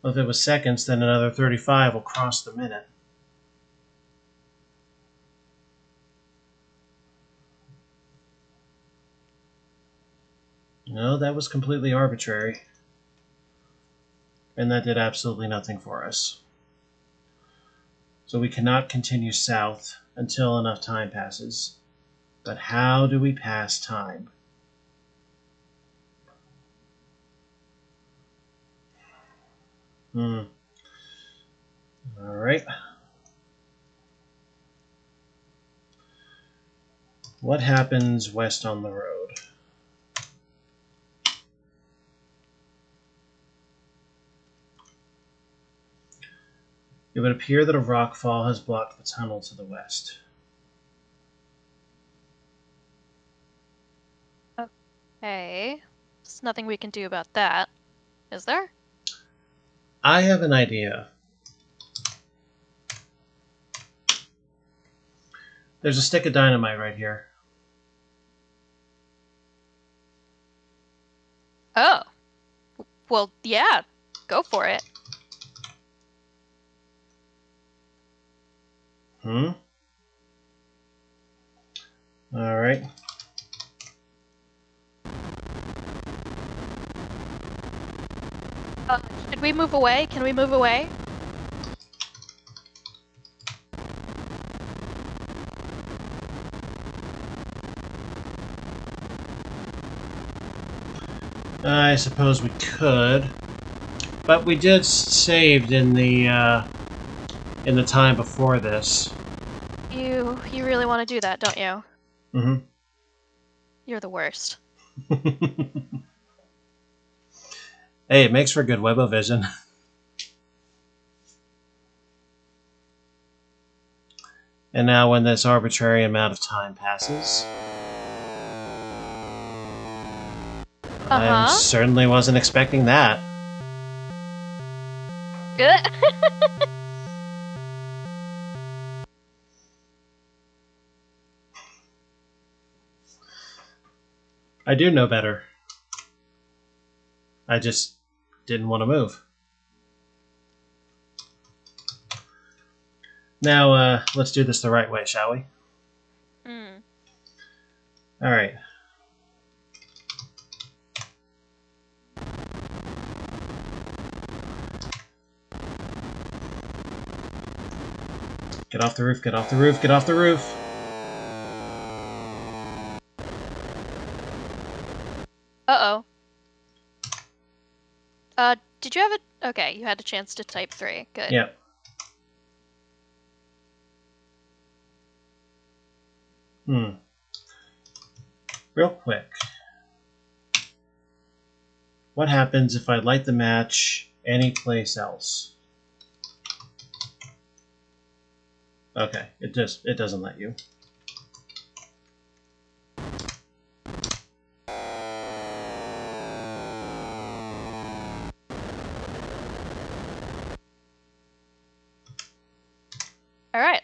Speaker 1: Well, if it was seconds, then another 35 will cross the minute. No, that was completely arbitrary. And that did absolutely nothing for us. So we cannot continue south until enough time passes. But how do we pass time? All right. What happens west on the road? It would appear that a rockfall has blocked the tunnel to the west.
Speaker 2: Okay. There's nothing we can do about that, is there?
Speaker 1: I have an idea. There's a stick of dynamite right here.
Speaker 2: Oh. Well, yeah. Go for it.
Speaker 1: All right.
Speaker 2: Should we move away? Can we move away?
Speaker 1: I suppose we could, but we did saved in the time before this.
Speaker 2: You really want to do that, don't you?
Speaker 1: Mm-hmm.
Speaker 2: You're the worst.
Speaker 1: Hey, it makes for good web-o-vision. And now when this arbitrary amount of time passes, I certainly wasn't expecting that. I do know better. I just didn't want to move. Now, let's do this the right way, shall we? All right. Get off the roof, get off the roof, get off the roof!
Speaker 2: Uh-oh. Did you have a... Okay, you had a chance to type 3. Good.
Speaker 1: Yep. Real quick. What happens if I light the match anyplace else? Okay, it doesn't let you.
Speaker 2: All right.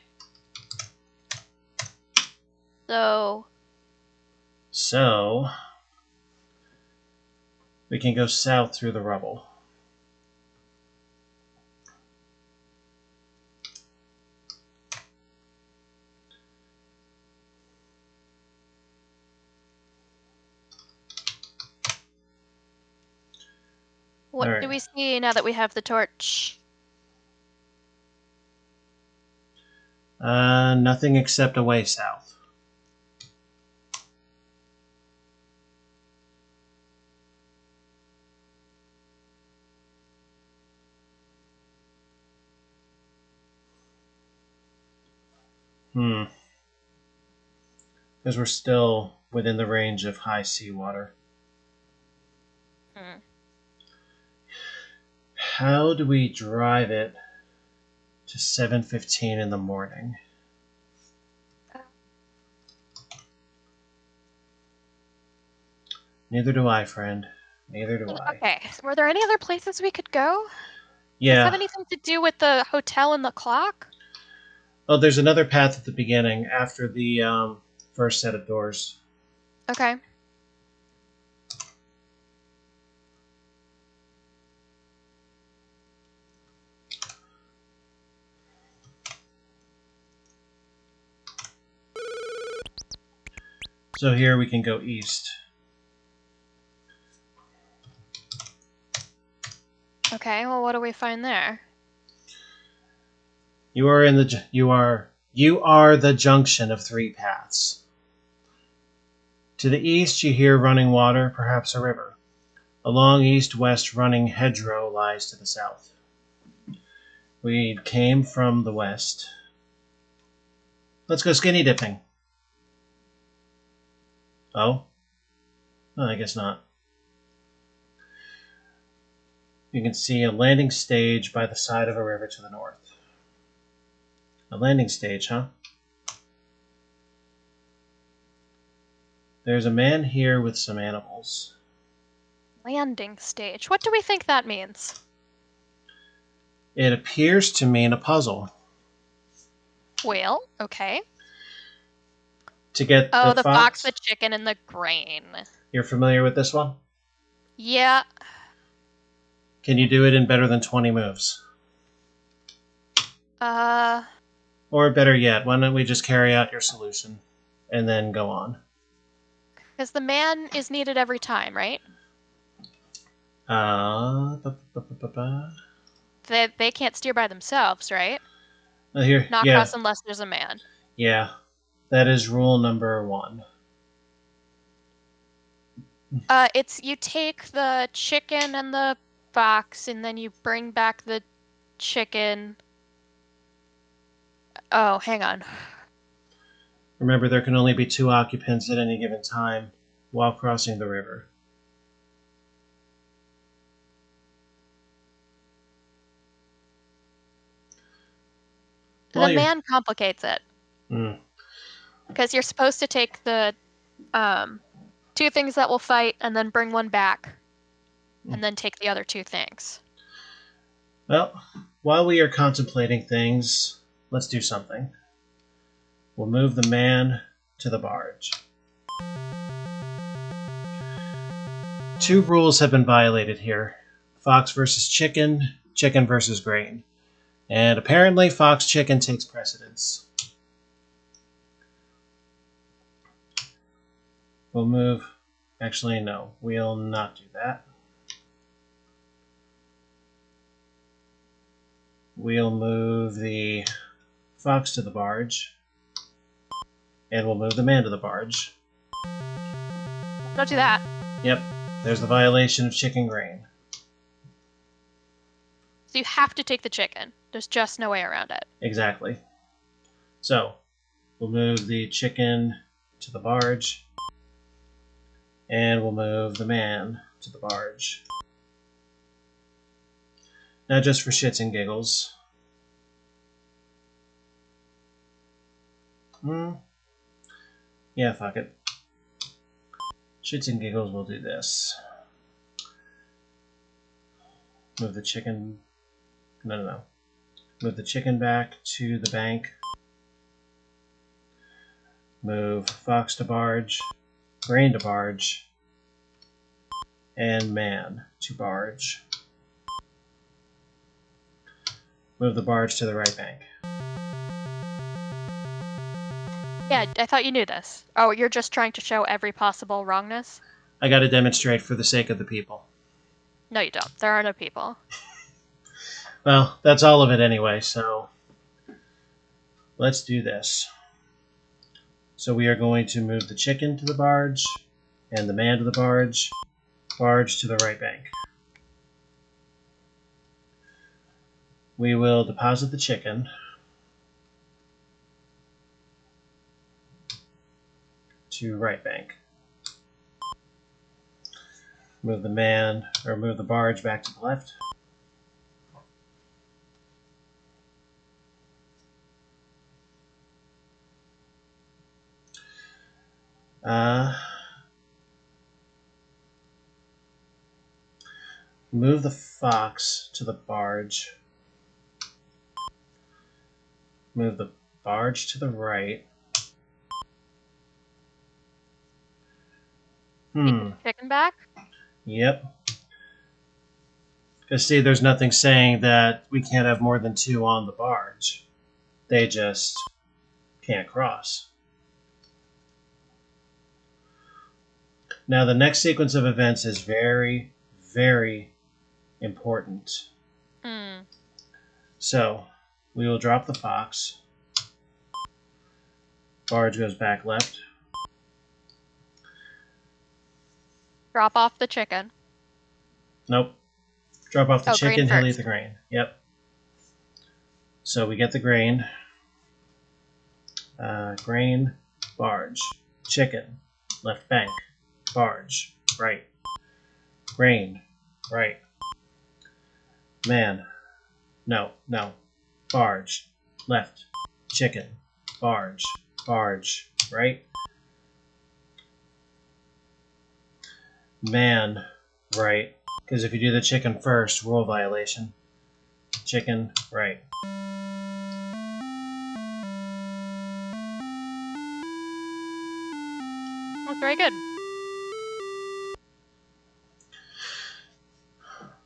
Speaker 1: So we can go south through the rubble.
Speaker 2: What do we see now that we have the torch?
Speaker 1: Nothing except a way south. Because we're still within the range of high seawater. How do we drive it to 7:15 in the morning? Neither do I, friend. Neither do I.
Speaker 2: Okay. Were there any other places we could go?
Speaker 1: Yeah.
Speaker 2: Does it have anything to do with the hotel and the clock?
Speaker 1: Oh, there's another path at the beginning after the first set of doors.
Speaker 2: Okay.
Speaker 1: So here we can go east.
Speaker 2: Okay, well, what do we find there?
Speaker 1: You are the junction of 3 paths. To the east you hear running water, perhaps a river. A long east-west running hedgerow lies to the south. We came from the west. Let's go skinny dipping. Oh? I guess not. You can see a landing stage by the side of a river to the north. A landing stage, huh? There's a man here with some animals.
Speaker 2: Landing stage. What do we think that means?
Speaker 1: It appears to mean a puzzle.
Speaker 2: Well, okay.
Speaker 1: To get
Speaker 2: the fox, the chicken, and the grain.
Speaker 1: You're familiar with this one?
Speaker 2: Yeah.
Speaker 1: Can you do it in better than 20 moves? Or better yet, why don't we just carry out your solution and then go on?
Speaker 2: Because the man is needed every time, right? They can't steer by themselves, right? Not cross unless there's a man.
Speaker 1: Yeah, that is rule number 1.
Speaker 2: It's you take the chicken and the fox, and then you bring back the chicken. Oh, hang on.
Speaker 1: Remember, there can only be 2 occupants at any given time while crossing the river.
Speaker 2: The man complicates it.
Speaker 1: Mm.
Speaker 2: Because you're supposed to take the 2 things that will fight and then bring one back. And then take the other 2 things.
Speaker 1: Well, while we are contemplating things, let's do something. We'll move the man to the barge. 2 rules have been violated here. Fox versus chicken, chicken versus grain. And apparently fox chicken takes precedence. We'll move... Actually, no. We'll not do that. We'll move the fox to the barge. And we'll move the man to the barge.
Speaker 2: Don't do that.
Speaker 1: Yep. There's the violation of chicken grain.
Speaker 2: So you have to take the chicken. There's just no way around it.
Speaker 1: Exactly. So, we'll move the chicken to the barge. And we'll move the man to the barge. Now, just for shits and giggles. Yeah, fuck it. Shits and giggles, we'll do this. Move the chicken... No. Move the chicken back to the bank. Move fox to barge. Grain to barge. And man to barge. Move the barge to the right bank.
Speaker 2: Yeah, I thought you knew this. Oh, you're just trying to show every possible wrongness?
Speaker 1: I gotta demonstrate for the sake of the people.
Speaker 2: No, you don't. There are no people.
Speaker 1: Well, that's all of it anyway, so let's do this. So we are going to move the chicken to the barge, and the man to the barge to the right bank. We will deposit the chicken to right bank. Move the barge back to the left. Move the fox to the barge. Move the barge to the right.
Speaker 2: Chicken back?
Speaker 1: Yep. Because see, there's nothing saying that we can't have more than 2 on the barge. They just can't cross. Now the next sequence of events is very, very important. So, we will drop the fox. Barge goes back left.
Speaker 2: Drop off the chicken.
Speaker 1: Nope. Drop off the chicken, he'll
Speaker 2: first.
Speaker 1: eat the grain. Yep. So we get the grain. Grain, barge. Chicken, left bank. Barge, right. Grain, right. Man, no. Barge, left. Chicken, barge, right. Man, right. Because if you do the chicken first, rule violation. Chicken, right.
Speaker 2: That's very good.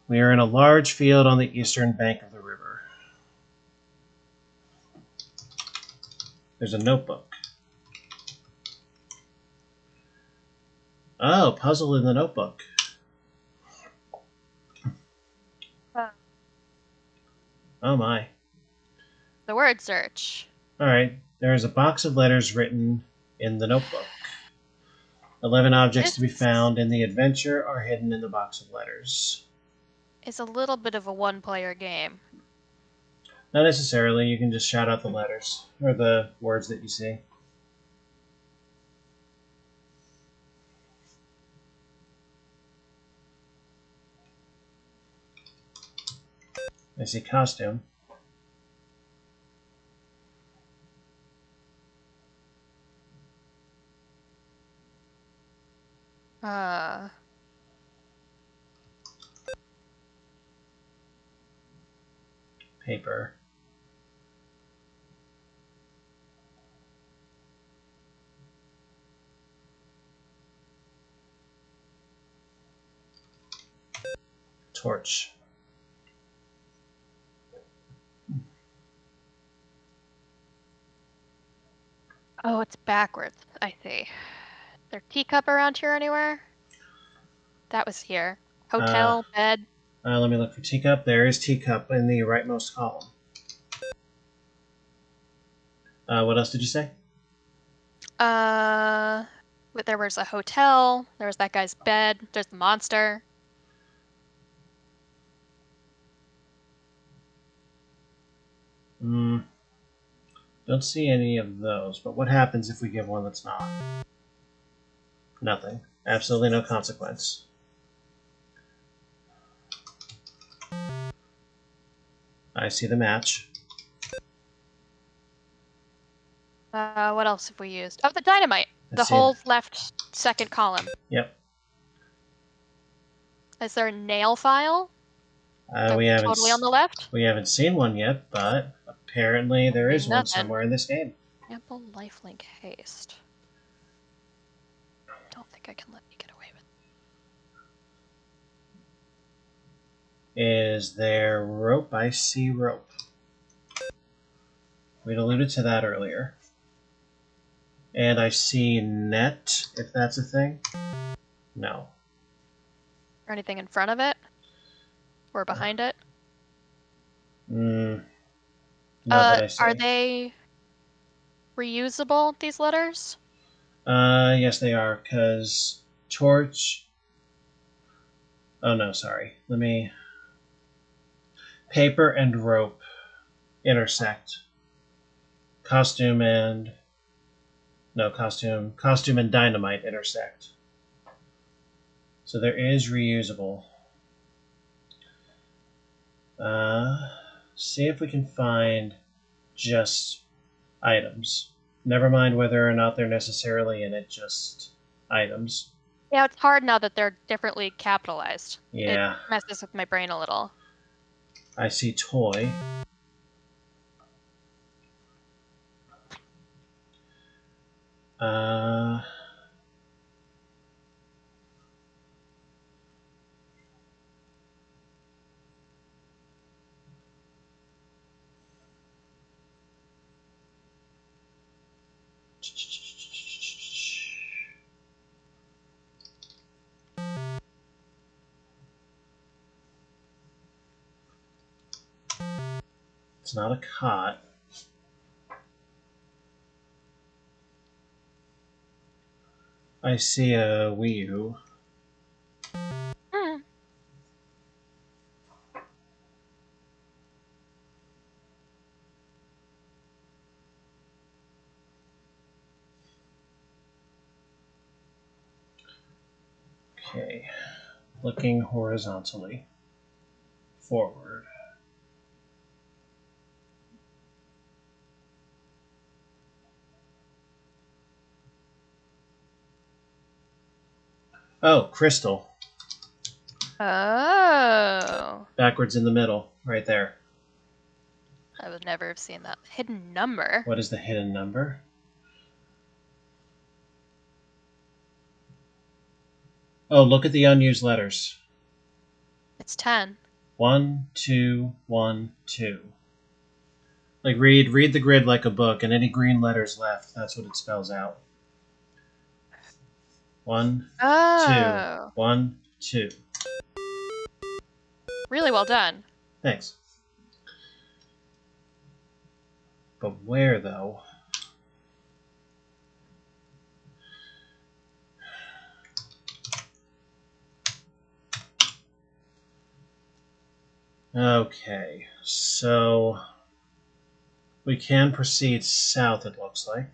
Speaker 1: We are in a large field on the eastern bank of the river. There's a notebook. Oh, puzzle in the notebook. Oh my.
Speaker 2: The word search.
Speaker 1: Alright, there is a box of letters written in the notebook. 11 objects to be found in the adventure are hidden in the box of letters.
Speaker 2: It's a little bit of a one-player game.
Speaker 1: Not necessarily. You can just shout out the letters or the words that you see. I see costume. Paper. Torch.
Speaker 2: Oh, it's backwards. I see. Is there teacup around here anywhere? That was here. Hotel, bed.
Speaker 1: Let me look for teacup. There is teacup in the rightmost column. What else did you say?
Speaker 2: But there was a hotel. There was that guy's bed. There's the monster.
Speaker 1: Don't see any of those, but what happens if we give one that's not? Nothing. Absolutely no consequence. I see the match.
Speaker 2: What else have we used? Oh, the dynamite. The whole left second column.
Speaker 1: Yep.
Speaker 2: Is there a nail file?
Speaker 1: We haven't
Speaker 2: totally on the left?
Speaker 1: We haven't seen one yet, but apparently there is one somewhere in this game.
Speaker 2: Ample lifelink haste. Don't think I can let me get away with
Speaker 1: it. Is there rope? I see rope. We'd alluded to that earlier. And I see net, if that's a thing. No.
Speaker 2: Or anything in front of it? Or behind it?
Speaker 1: Not that I see.
Speaker 2: Are they reusable, these letters?
Speaker 1: Yes, they are, because torch... Oh, no, sorry. Paper and rope intersect. Costume and dynamite intersect. So there is reusable. See if we can find just items. Never mind whether or not they're necessarily in it, just items.
Speaker 2: Yeah, it's hard now that they're differently capitalized.
Speaker 1: Yeah.
Speaker 2: It messes with my brain a little.
Speaker 1: I see toy. It's not a cot. I see a Wii U. Okay, looking horizontally forward. Oh, crystal.
Speaker 2: Oh.
Speaker 1: Backwards in the middle, right there.
Speaker 2: I would never have seen that. Hidden number.
Speaker 1: What is the hidden number? Oh, look at the unused letters.
Speaker 2: It's 10.
Speaker 1: 1, 2, 1, 2. Like read the grid like a book, and any green letters left, that's what it spells out. 1, 2, 1, 2.
Speaker 2: Really well done.
Speaker 1: Thanks. But where, though? Okay, so we can proceed south, it looks like.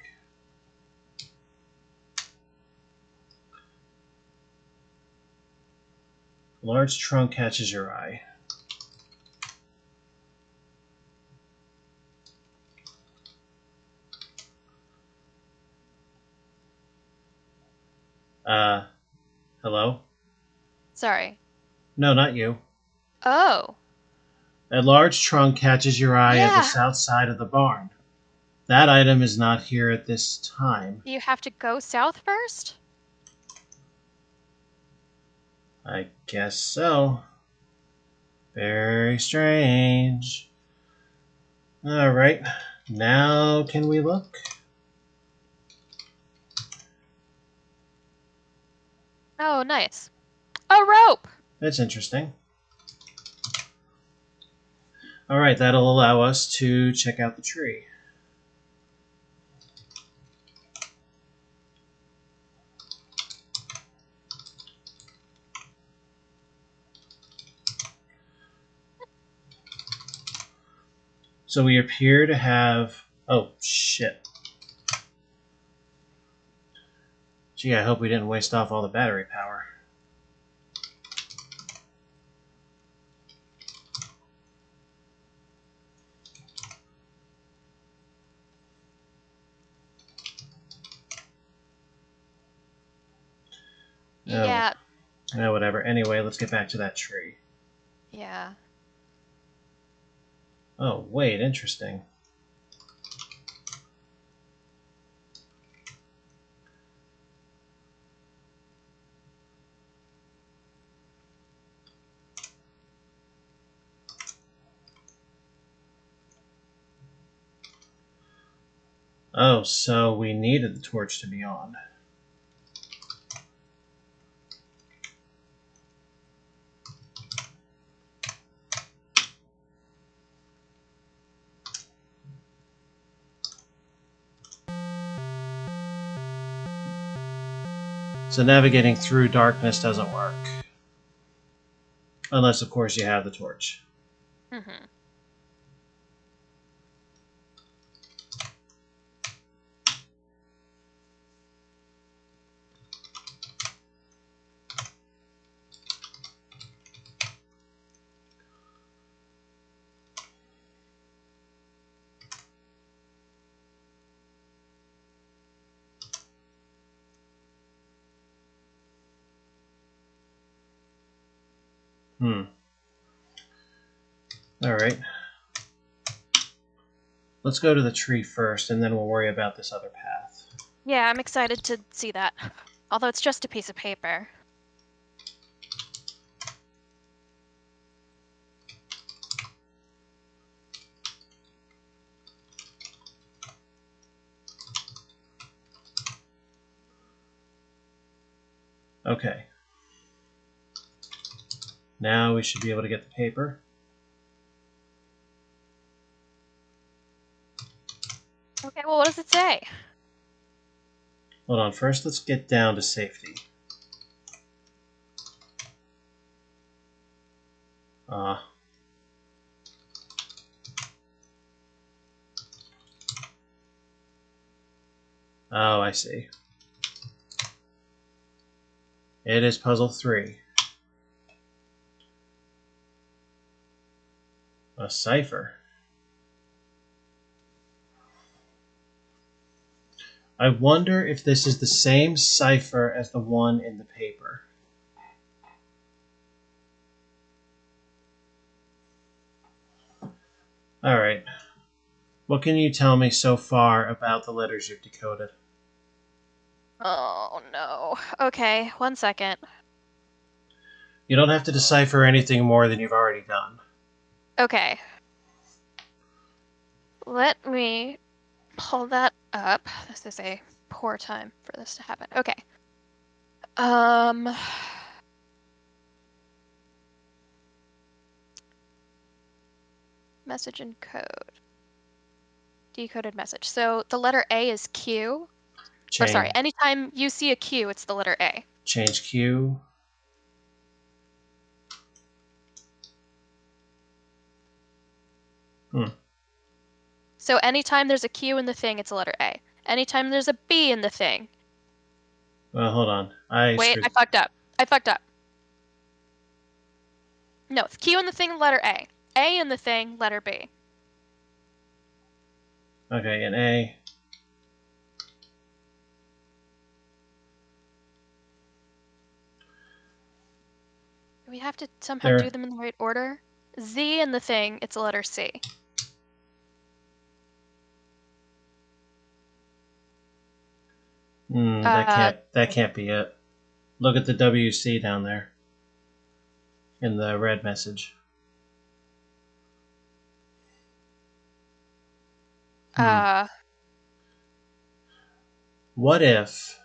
Speaker 1: Large trunk catches your eye. Hello?
Speaker 2: Sorry.
Speaker 1: No, not you.
Speaker 2: Oh.
Speaker 1: A large trunk catches your eye at the
Speaker 2: Yeah.
Speaker 1: south side of the barn. That item is not here at this time.
Speaker 2: You have to go south first?
Speaker 1: I guess so. Very strange. Alright, now can we look?
Speaker 2: Oh, nice. A rope!
Speaker 1: That's interesting. Alright, that'll allow us to check out the tree. So we appear to have... Oh, shit. Gee, I hope we didn't waste off all the battery power.
Speaker 2: Yeah.
Speaker 1: Oh, whatever. Anyway, let's get back to that tree.
Speaker 2: Yeah.
Speaker 1: Oh, wait, interesting. Oh, so we needed the torch to be on. So navigating through darkness doesn't work. Unless, of course, you have the torch.
Speaker 2: Mm-hmm.
Speaker 1: Alright. Let's go to the tree first, and then we'll worry about this other path.
Speaker 2: Yeah, I'm excited to see that. Although it's just a piece of paper.
Speaker 1: Okay. Now we should be able to get the paper.
Speaker 2: Okay, well, what does it say?
Speaker 1: Hold on, first let's get down to safety. Oh, I see. It is puzzle 3. A cipher. I wonder if this is the same cipher as the one in the paper. Alright. What can you tell me so far about the letters you've decoded?
Speaker 2: Oh, no. Okay, 1 second.
Speaker 1: You don't have to decipher anything more than you've already done.
Speaker 2: Okay. Let me pull that up. This is a poor time for this to happen. Okay. Message and code. Decoded message. So the letter A is Q. Or sorry, anytime you see a Q, it's the letter A.
Speaker 1: Change Q.
Speaker 2: So anytime there's a Q in the thing, it's a letter A. Anytime there's a B in the thing.
Speaker 1: Well, hold on.
Speaker 2: Wait, I fucked up. No, Q in the thing, letter A. A in the thing, letter B.
Speaker 1: Okay, an A.
Speaker 2: We have to somehow do them in the right order. Z in the thing, it's a letter C.
Speaker 1: That can't be it. Look at the WC down there in the red message. What if...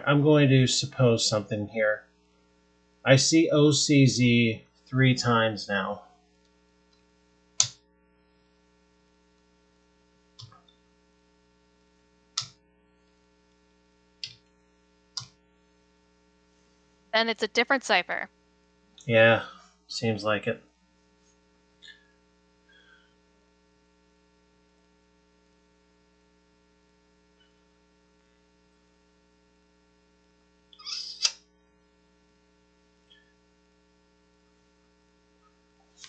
Speaker 1: I'm going to suppose something here. I see OCZ 3 times now.
Speaker 2: Then it's a different cipher.
Speaker 1: Yeah, seems like it.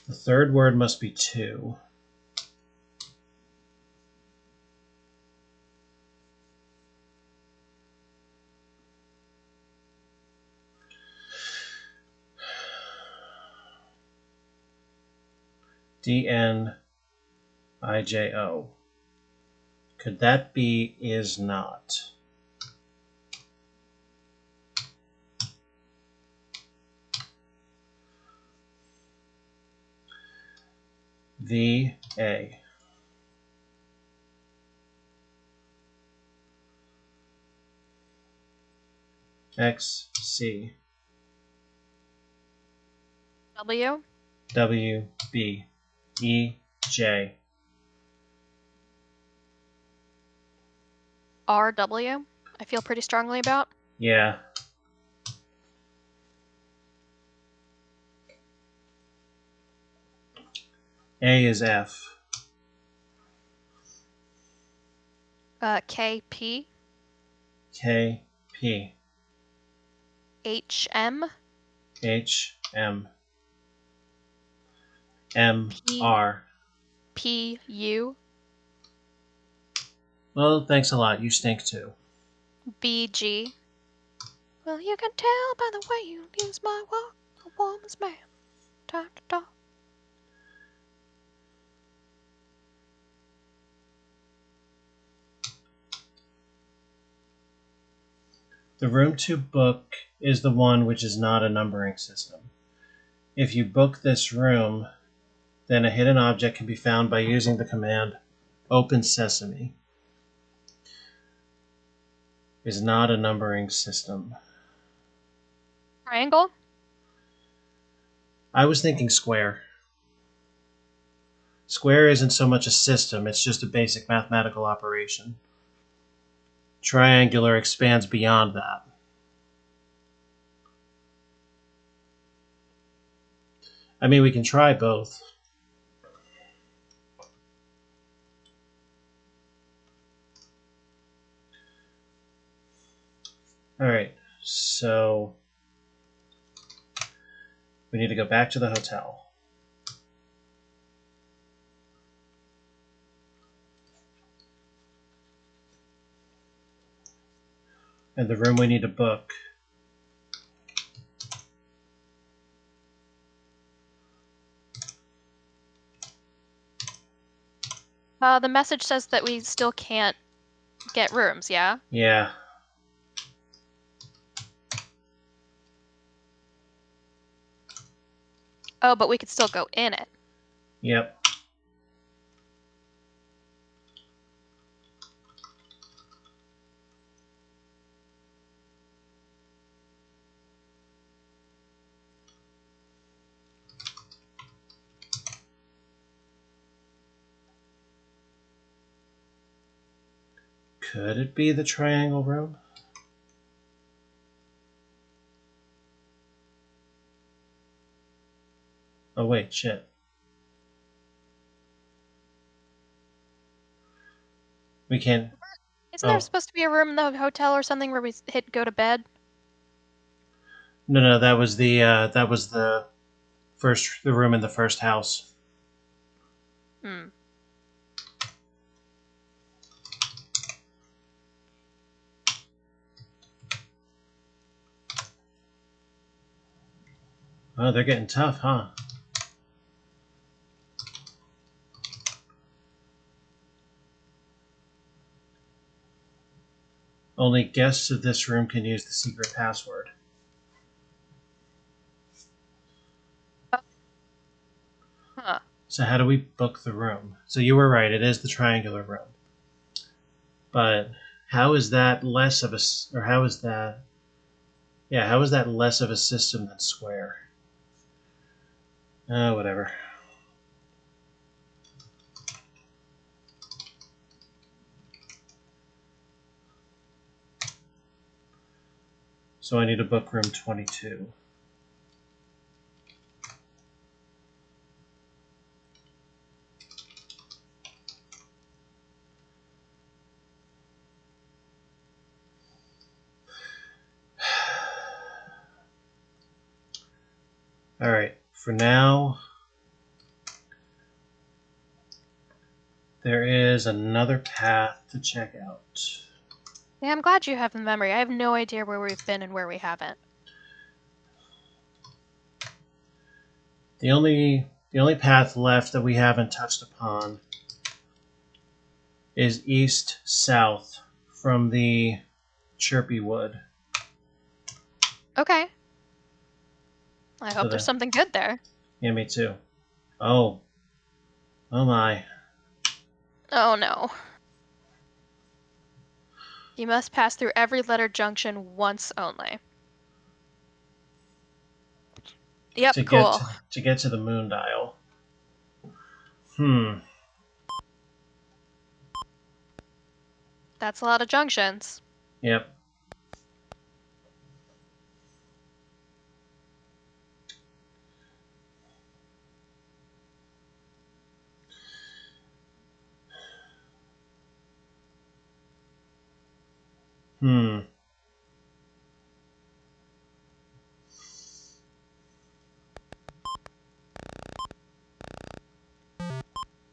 Speaker 1: The third word must be 2. DNIJO. Could that be is not? VA. XC.
Speaker 2: W.
Speaker 1: WB. EJ.
Speaker 2: RW. I feel pretty strongly about.
Speaker 1: Yeah. A is F.
Speaker 2: KP.
Speaker 1: KP.
Speaker 2: HM.
Speaker 1: HM. MR.
Speaker 2: PU.
Speaker 1: Well, thanks a lot. You stink too.
Speaker 2: BG. Well, you can tell by the way you use my walk, a woman's man. Time to talk.
Speaker 1: The room to book is the one which is not a numbering system. If you book this room, then a hidden object can be found by using the command open sesame. Is not a numbering system.
Speaker 2: Triangle?
Speaker 1: I was thinking square. Square isn't so much a system, it's just a basic mathematical operation. Triangular expands beyond that. I mean, we can try both. All right, so we need to go back to the hotel. And the room we need to book.
Speaker 2: The message says that we still can't get rooms, yeah?
Speaker 1: Yeah.
Speaker 2: Oh, but we could still go in it.
Speaker 1: Yep. Could it be the triangle room? Oh, wait, shit. We can't...
Speaker 2: Isn't there supposed to be a room in the hotel or something where we hit go to bed?
Speaker 1: No, that was the the room in the first house.
Speaker 2: Hmm.
Speaker 1: Oh, they're getting tough, huh? Only guests of this room can use the secret password.
Speaker 2: Huh.
Speaker 1: So how do we book the room? So you were right, it is the triangular room. But how is that less of a... Or how is that... Yeah, how is that less of a system than square? Whatever. So I need to book room 22. All right, for now, there is another path to check out.
Speaker 2: Yeah, I'm glad you have the memory. I have no idea where we've been and where we haven't.
Speaker 1: The only path left that we haven't touched upon is east-south from the Chirpy Wood.
Speaker 2: Okay. I hope there's something good there.
Speaker 1: Yeah, me too. Oh. Oh my.
Speaker 2: Oh no. You must pass through every letter junction once only. Yep, cool.
Speaker 1: To get to the moon dial.
Speaker 2: That's a lot of junctions.
Speaker 1: Yep.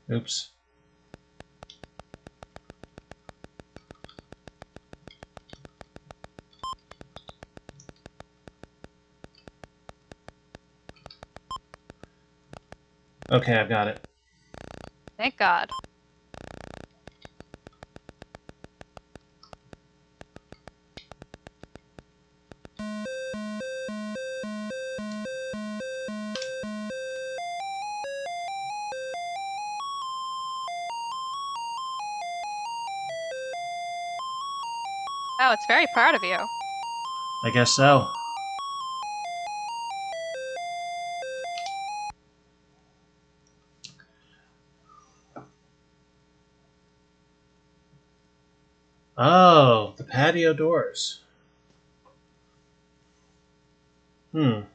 Speaker 1: Oops. Okay, I've got it.
Speaker 2: Thank God. Oh, it's very proud of you.
Speaker 1: I guess so. Oh, the patio doors. The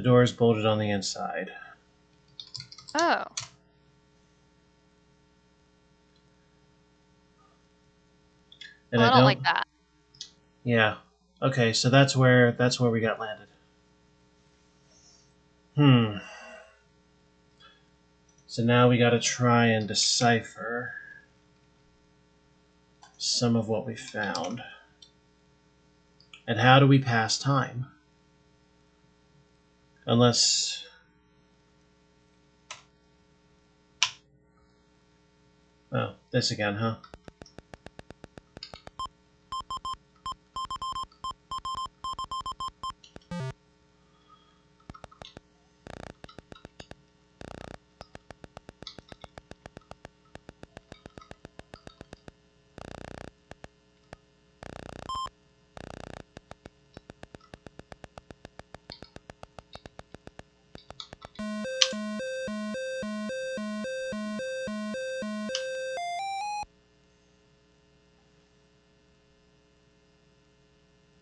Speaker 1: door is bolted on the inside.
Speaker 2: Oh.
Speaker 1: And
Speaker 2: Well, I don't like that.
Speaker 1: Yeah. Okay, so that's where we got landed. So now we got to try and decipher some of what we found. And how do we pass time? Unless... Oh, this again, huh?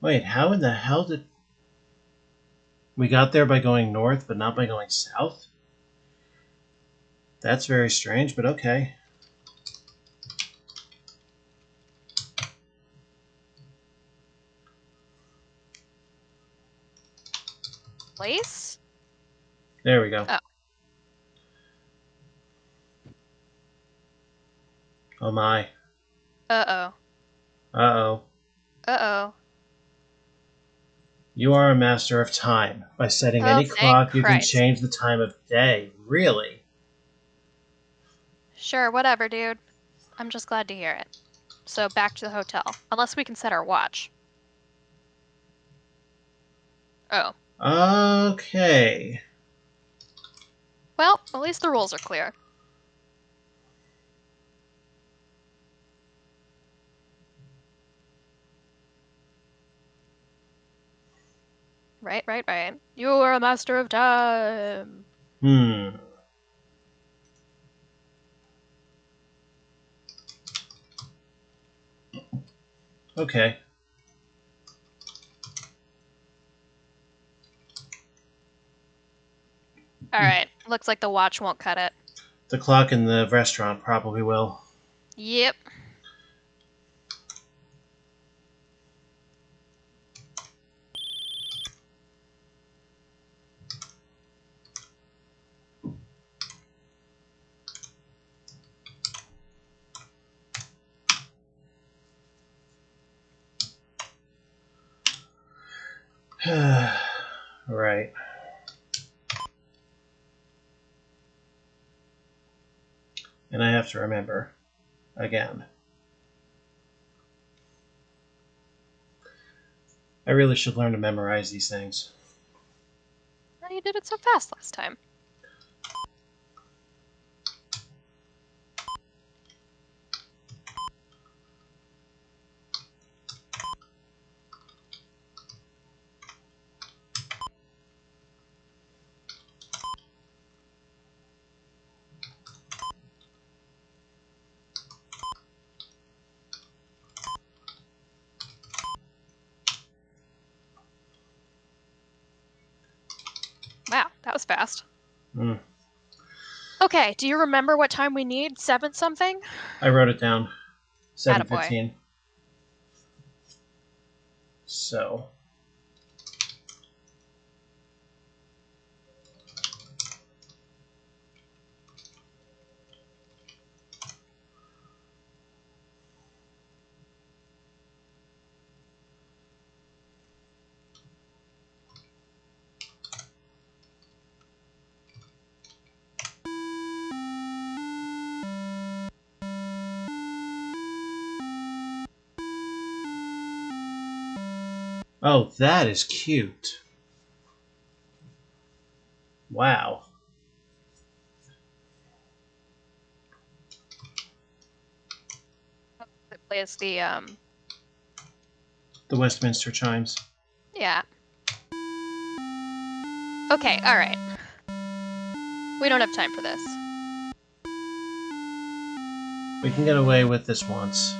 Speaker 1: Wait, how in the hell did... We got there by going north, but not by going south? That's very strange, but okay.
Speaker 2: Place?
Speaker 1: There we go.
Speaker 2: Oh.
Speaker 1: Oh my.
Speaker 2: Uh-oh.
Speaker 1: Uh-oh.
Speaker 2: Uh-oh.
Speaker 1: You are a master of time. By setting
Speaker 2: Oh,
Speaker 1: any
Speaker 2: thank
Speaker 1: clock, you can
Speaker 2: Christ.
Speaker 1: change the time of day. Really?
Speaker 2: Sure, whatever, dude. I'm just glad to hear it. So back to the hotel. Unless we can set our watch. Oh.
Speaker 1: Okay.
Speaker 2: Well, at least the rules are clear. Right. You are a master of time.
Speaker 1: Okay.
Speaker 2: Alright, looks like the watch won't cut it.
Speaker 1: The clock in the restaurant probably will.
Speaker 2: Yep.
Speaker 1: Right. And I have to remember again. I really should learn to memorize these things.
Speaker 2: Well, you did it so fast last time. Wow, that was fast. Okay, do you remember what time we need? 7 something?
Speaker 1: I wrote it down. 7:15.
Speaker 2: Attaboy.
Speaker 1: So. Oh, that is cute. Wow.
Speaker 2: It plays the,
Speaker 1: The Westminster chimes.
Speaker 2: yeah. Okay, alright. We don't have time for this.
Speaker 1: We can get away with this once.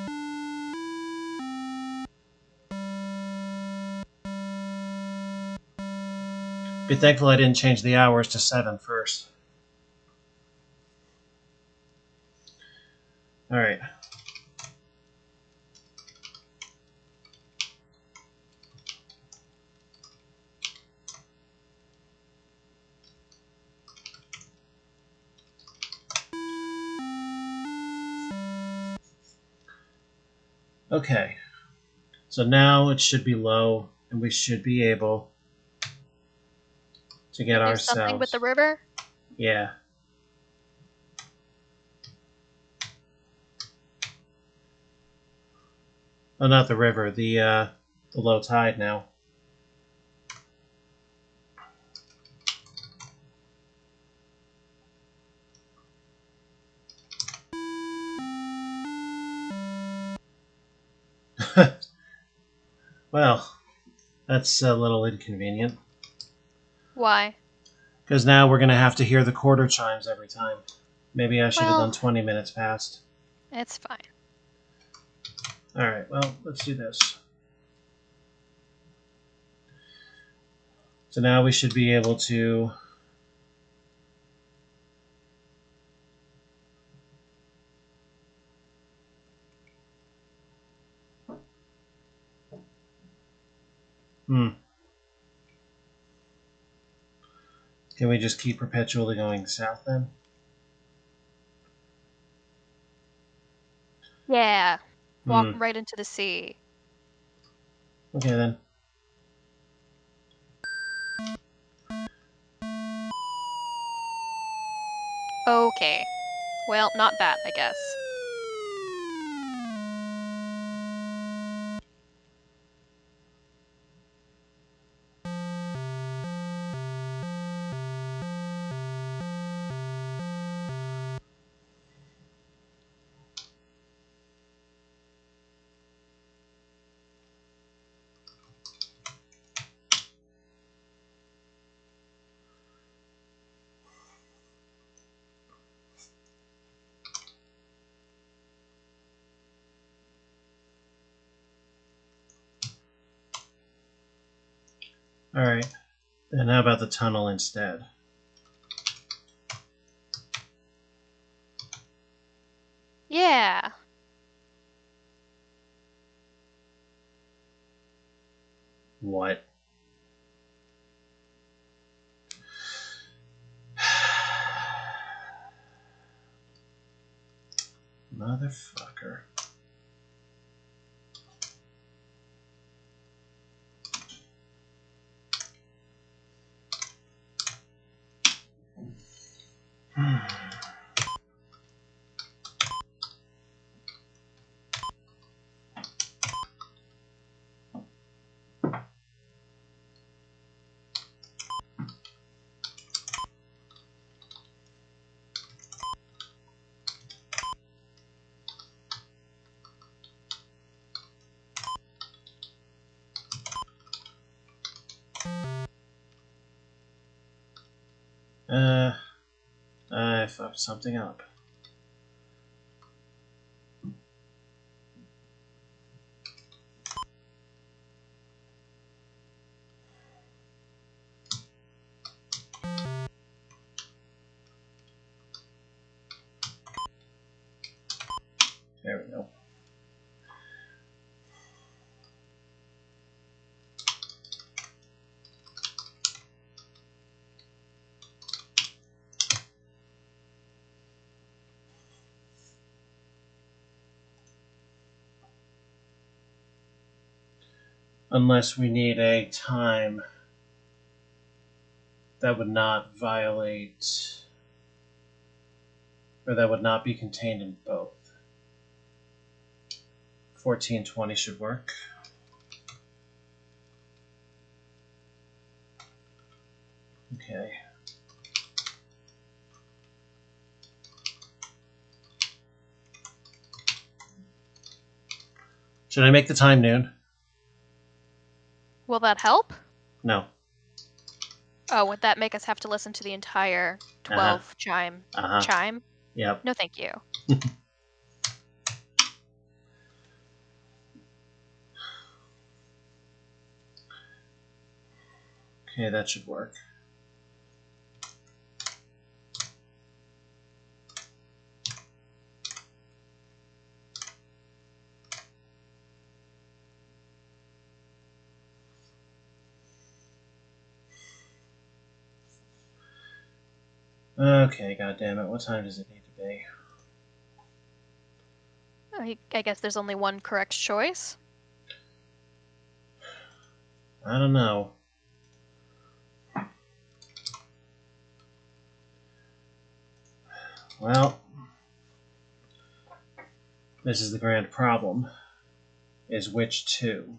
Speaker 1: Be thankful I didn't change the hours to 7 first. Alright. Okay. So now it should be low, and we should be able to get
Speaker 2: Do something with
Speaker 1: ourselves...
Speaker 2: the river?
Speaker 1: Yeah. Oh, not the river. The low tide now. Well, that's a little inconvenient.
Speaker 2: Why?
Speaker 1: Because now we're going to have to hear the quarter chimes every time. Maybe I should have
Speaker 2: Well,
Speaker 1: done 20 minutes past.
Speaker 2: it's fine.
Speaker 1: Alright, well, let's do this. So now we should be able to can we just keep perpetually going south then?
Speaker 2: Yeah. Walk right into the sea.
Speaker 1: Okay then.
Speaker 2: Okay. Well, not that, I guess.
Speaker 1: Alright. Then how about the tunnel instead?
Speaker 2: Yeah.
Speaker 1: What? Motherfucker. I fucked something up. There we go. Unless we need a time that would not violate, or that would not be contained in both. 1420 should work. Okay. Should I make the time noon?
Speaker 2: Will that help?
Speaker 1: No.
Speaker 2: Oh, would that make us have to listen to the entire 12 chime? Chime?
Speaker 1: Yep.
Speaker 2: No, thank you.
Speaker 1: Okay, that should work. Okay, goddammit, what time does it need to be?
Speaker 2: I guess there's only one correct choice.
Speaker 1: I don't know. Well, this is the grand problem, is which two?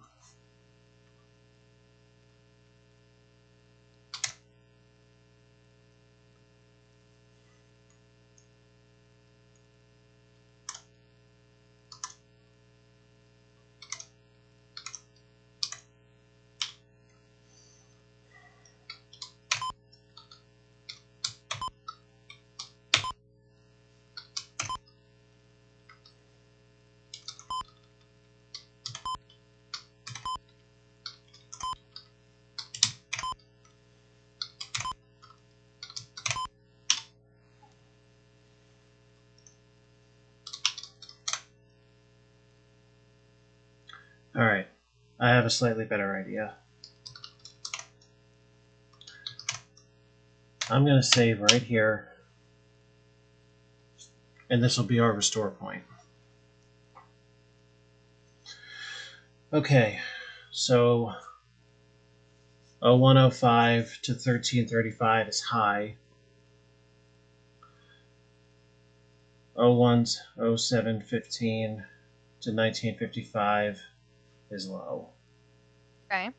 Speaker 1: Alright, I have a slightly better idea. I'm going to save right here, and this will be our restore point. Okay, so 0105 to 1335 is high. 0715 to 1955 is low.
Speaker 2: Okay.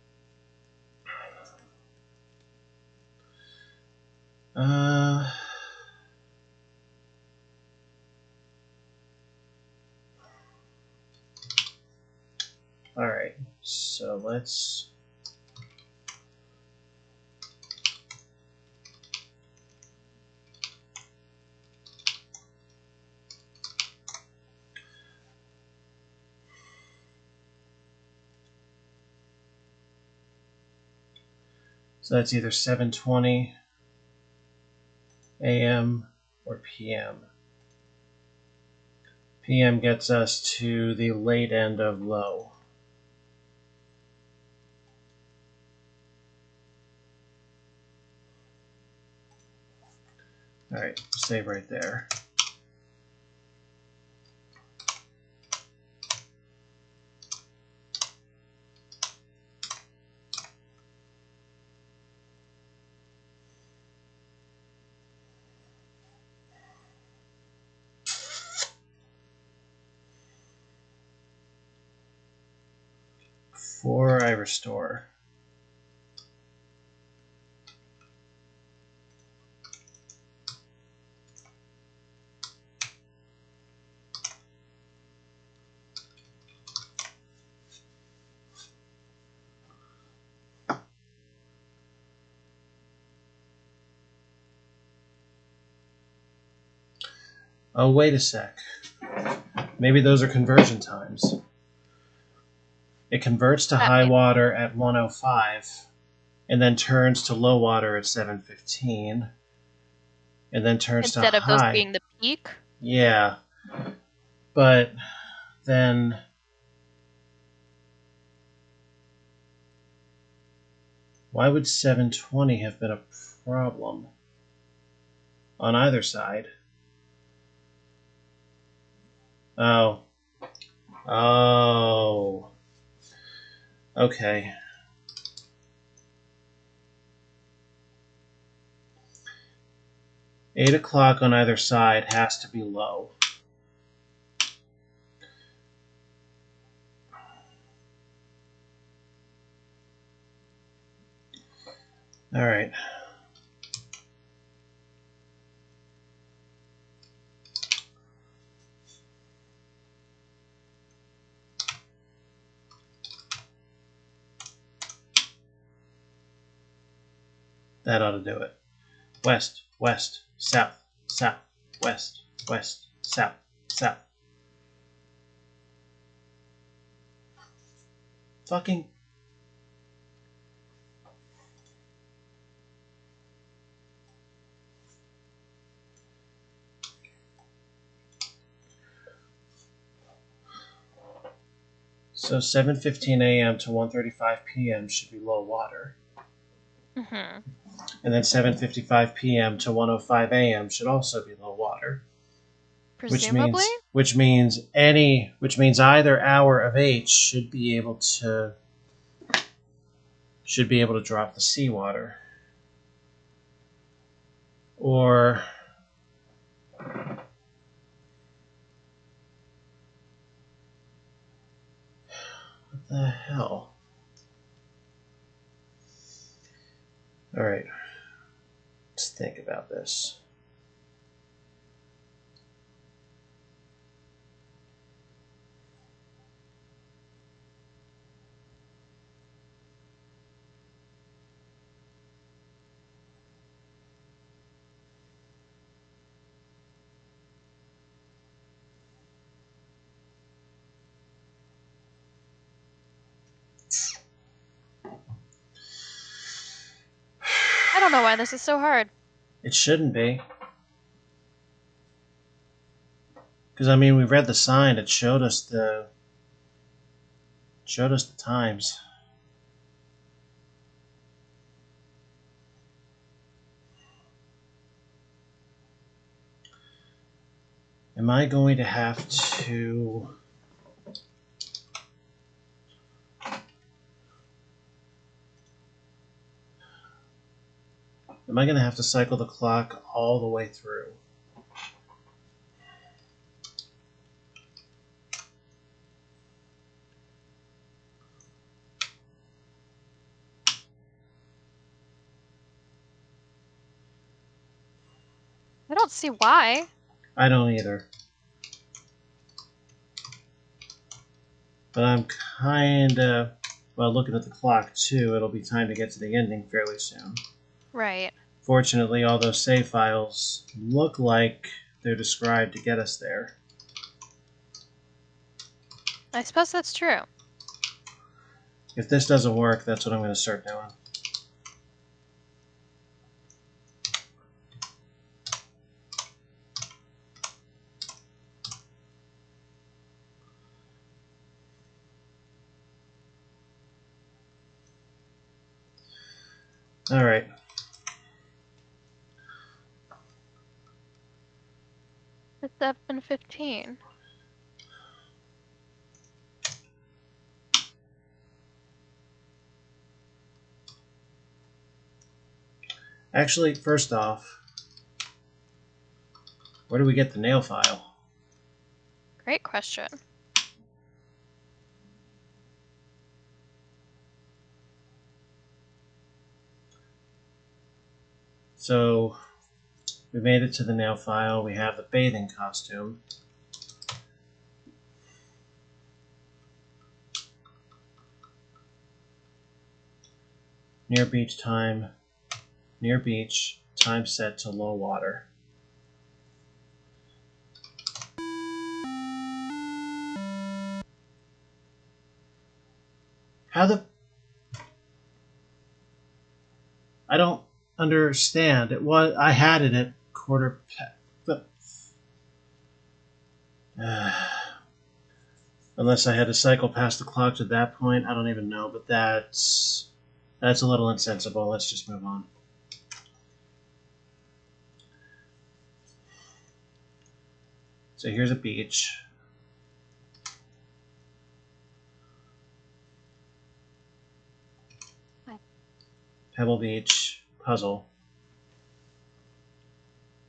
Speaker 1: Alright, so let's... So that's either 7:20 a.m. or p.m. p.m. gets us to the late end of low. Alright, save right there. Before I restore. Oh, wait a sec. Maybe those are conversion times. It converts to high water at 105, and then turns to low water at 7:15, and then turns to high.
Speaker 2: Instead of those being the peak?
Speaker 1: Yeah. But then... Why would 7:20 have been a problem on either side? Oh. Oh. Okay. Eight o'clock on either side has to be low. All right. That ought to do it. West, west, south, south, west, west, south, south. Fucking... So 7:15 a.m. to 1:35 p.m. should be low water.
Speaker 2: Mm-hmm.
Speaker 1: And then 7:55 p.m. to 1:05 a.m. should also be low water.
Speaker 2: Presumably?
Speaker 1: Which means either hour of H should be able to drop the seawater. Or what the hell? All right. Let's think about this.
Speaker 2: I don't know why this is so hard.
Speaker 1: It shouldn't be. Because, I mean, we read the sign. It showed us the showed us the times. Am I going to have to... Am I going to have to cycle the clock all the way through?
Speaker 2: I don't see why.
Speaker 1: I don't either. But I'm kind of... Well, looking at the clock, too, it'll be time to get to the ending fairly soon.
Speaker 2: Right.
Speaker 1: Fortunately, all those save files look like they're described to get us there.
Speaker 2: I suppose that's true.
Speaker 1: If this doesn't work, that's what I'm going to start doing. All right.
Speaker 2: It's 7:15.
Speaker 1: Actually, first off, where do we get the nail file?
Speaker 2: Great question.
Speaker 1: So, we made it to the nail file. We have the bathing costume. Near beach time. Near beach. Time set to low water. How the... I don't understand. It was... I had it at quarter... Unless I had to cycle past the clock to that point, I don't even know, but that's a little insensible. Let's just move on. So here's a beach. Pebble Beach, puzzle.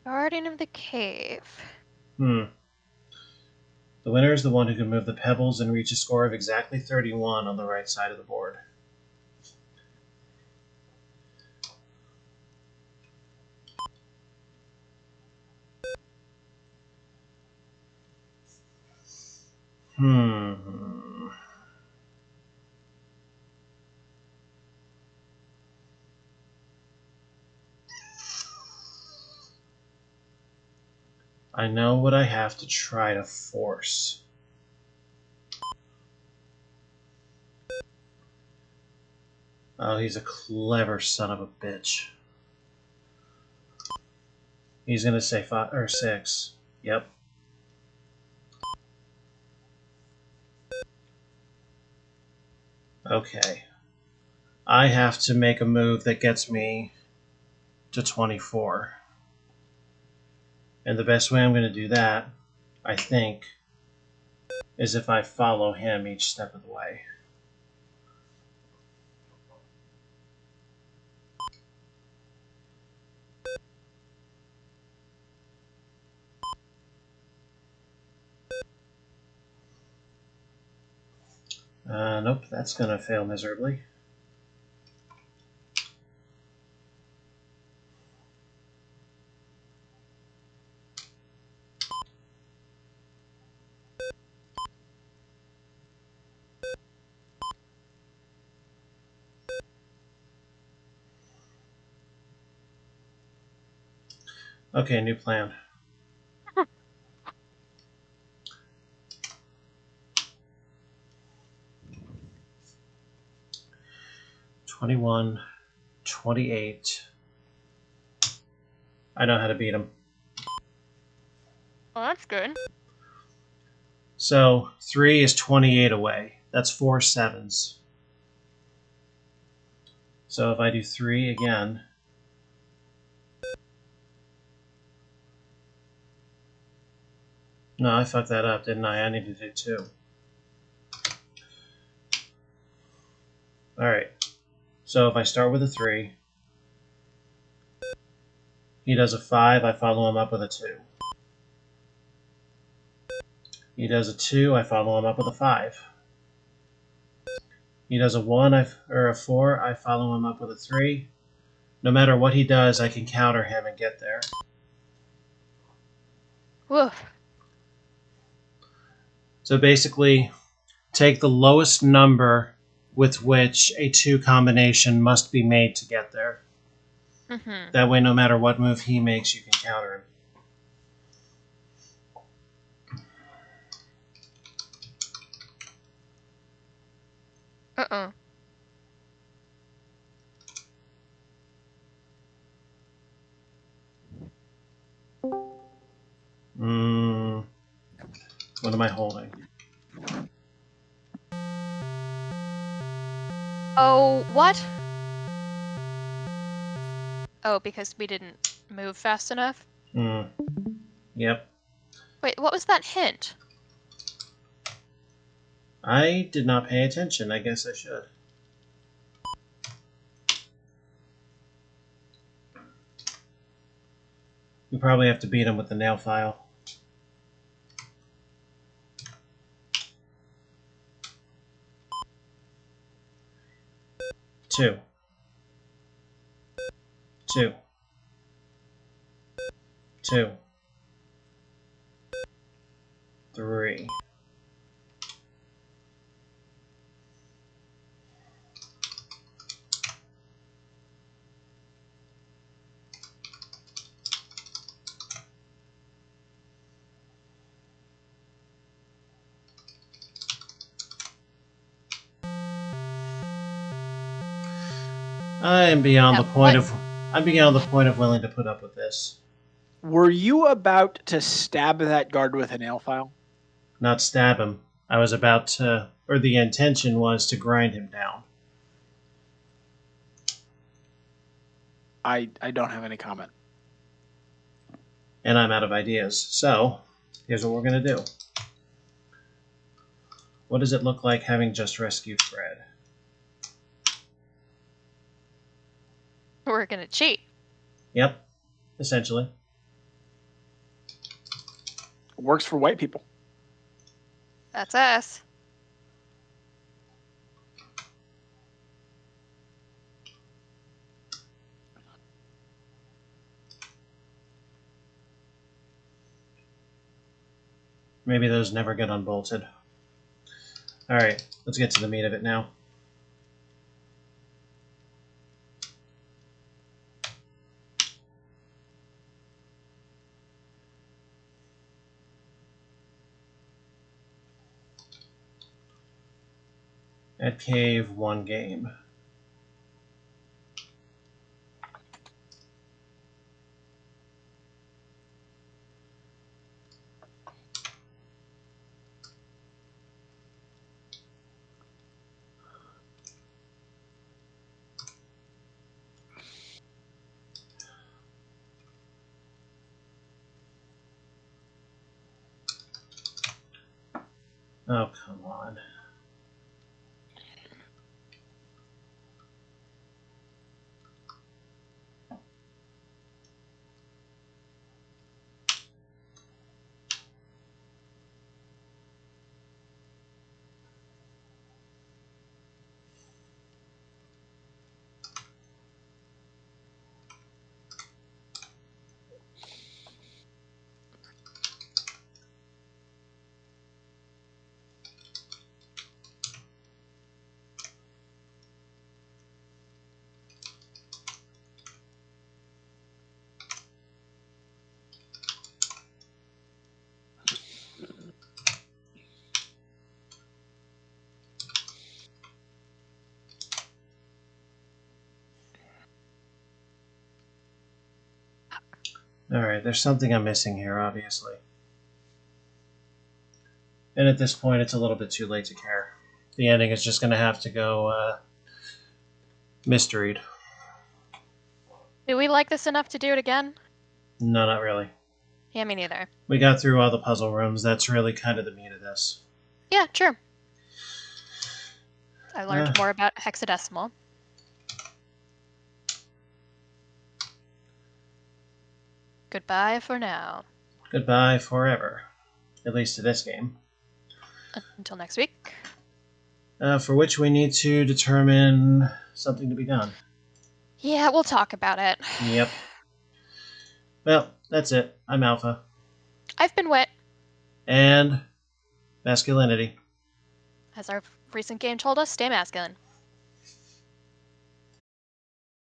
Speaker 2: Guardian of the Cave.
Speaker 1: The winner is the one who can move the pebbles and reach a score of exactly 31 on the right side of the board. I know what I have to try to force. Oh, he's a clever son of a bitch. He's going to say 5 or 6. Yep. Okay. I have to make a move that gets me to 24. And the best way I'm going to do that, I think, is if I follow him each step of the way. Nope, that's going to fail miserably. Okay, new plan. $21, $28. I know how to beat him.
Speaker 2: Well, that's good.
Speaker 1: So 3 is 28 away. That's 4 sevens. So if I do 3 again, no, I fucked that up, didn't I? I need to do 2. Alright, so if I start with a 3, he does a 5, I follow him up with a 2. He does a 2, I follow him up with a 5. He does a 1 or a 4, I follow him up with a 3. No matter what he does, I can counter him and get there.
Speaker 2: Woof.
Speaker 1: So basically, take the lowest number with which a 2 combination must be made to get there.
Speaker 2: Mm-hmm.
Speaker 1: That way, no matter what move he makes, you can counter him.
Speaker 2: Uh-uh.
Speaker 1: What am I holding?
Speaker 2: Oh, what? Oh, because we didn't move fast enough?
Speaker 1: Yep.
Speaker 2: Wait, what was that hint?
Speaker 1: I did not pay attention. I guess I should. You probably have to beat him with the nail file. Two. 3. I'm beyond the point of willing to put up with this.
Speaker 3: Were you about to stab that guard with a nail file?
Speaker 1: Not stab him. I was about to, or the intention was to grind him down.
Speaker 3: I don't have any comment.
Speaker 1: And I'm out of ideas. So, here's what we're going to do. What does it look like having just rescued Fred?
Speaker 2: We're gonna cheat.
Speaker 1: Yep, essentially.
Speaker 3: Works for white people.
Speaker 2: That's us.
Speaker 1: Maybe those never get unbolted. Alright, let's get to the meat of it now. At cave, 1 game. Oh, come on. Alright, there's something I'm missing here, obviously. And at this point, it's a little bit too late to care. the ending is just going to have to go mysteried.
Speaker 2: Do we like this enough to do it again?
Speaker 1: No, not really.
Speaker 2: Yeah, me neither.
Speaker 1: We got through all the puzzle rooms. That's really kind of the meat of this.
Speaker 2: Yeah, sure. I learned more about hexadecimal. Goodbye for now.
Speaker 1: Goodbye forever. At least to this game.
Speaker 2: Until next week.
Speaker 1: For which we need to determine something to be done.
Speaker 2: Yeah, we'll talk about it.
Speaker 1: Yep. Well, that's it. I'm Alpha.
Speaker 2: I've been Wit.
Speaker 1: And masculinity.
Speaker 2: As our recent game told us, stay masculine.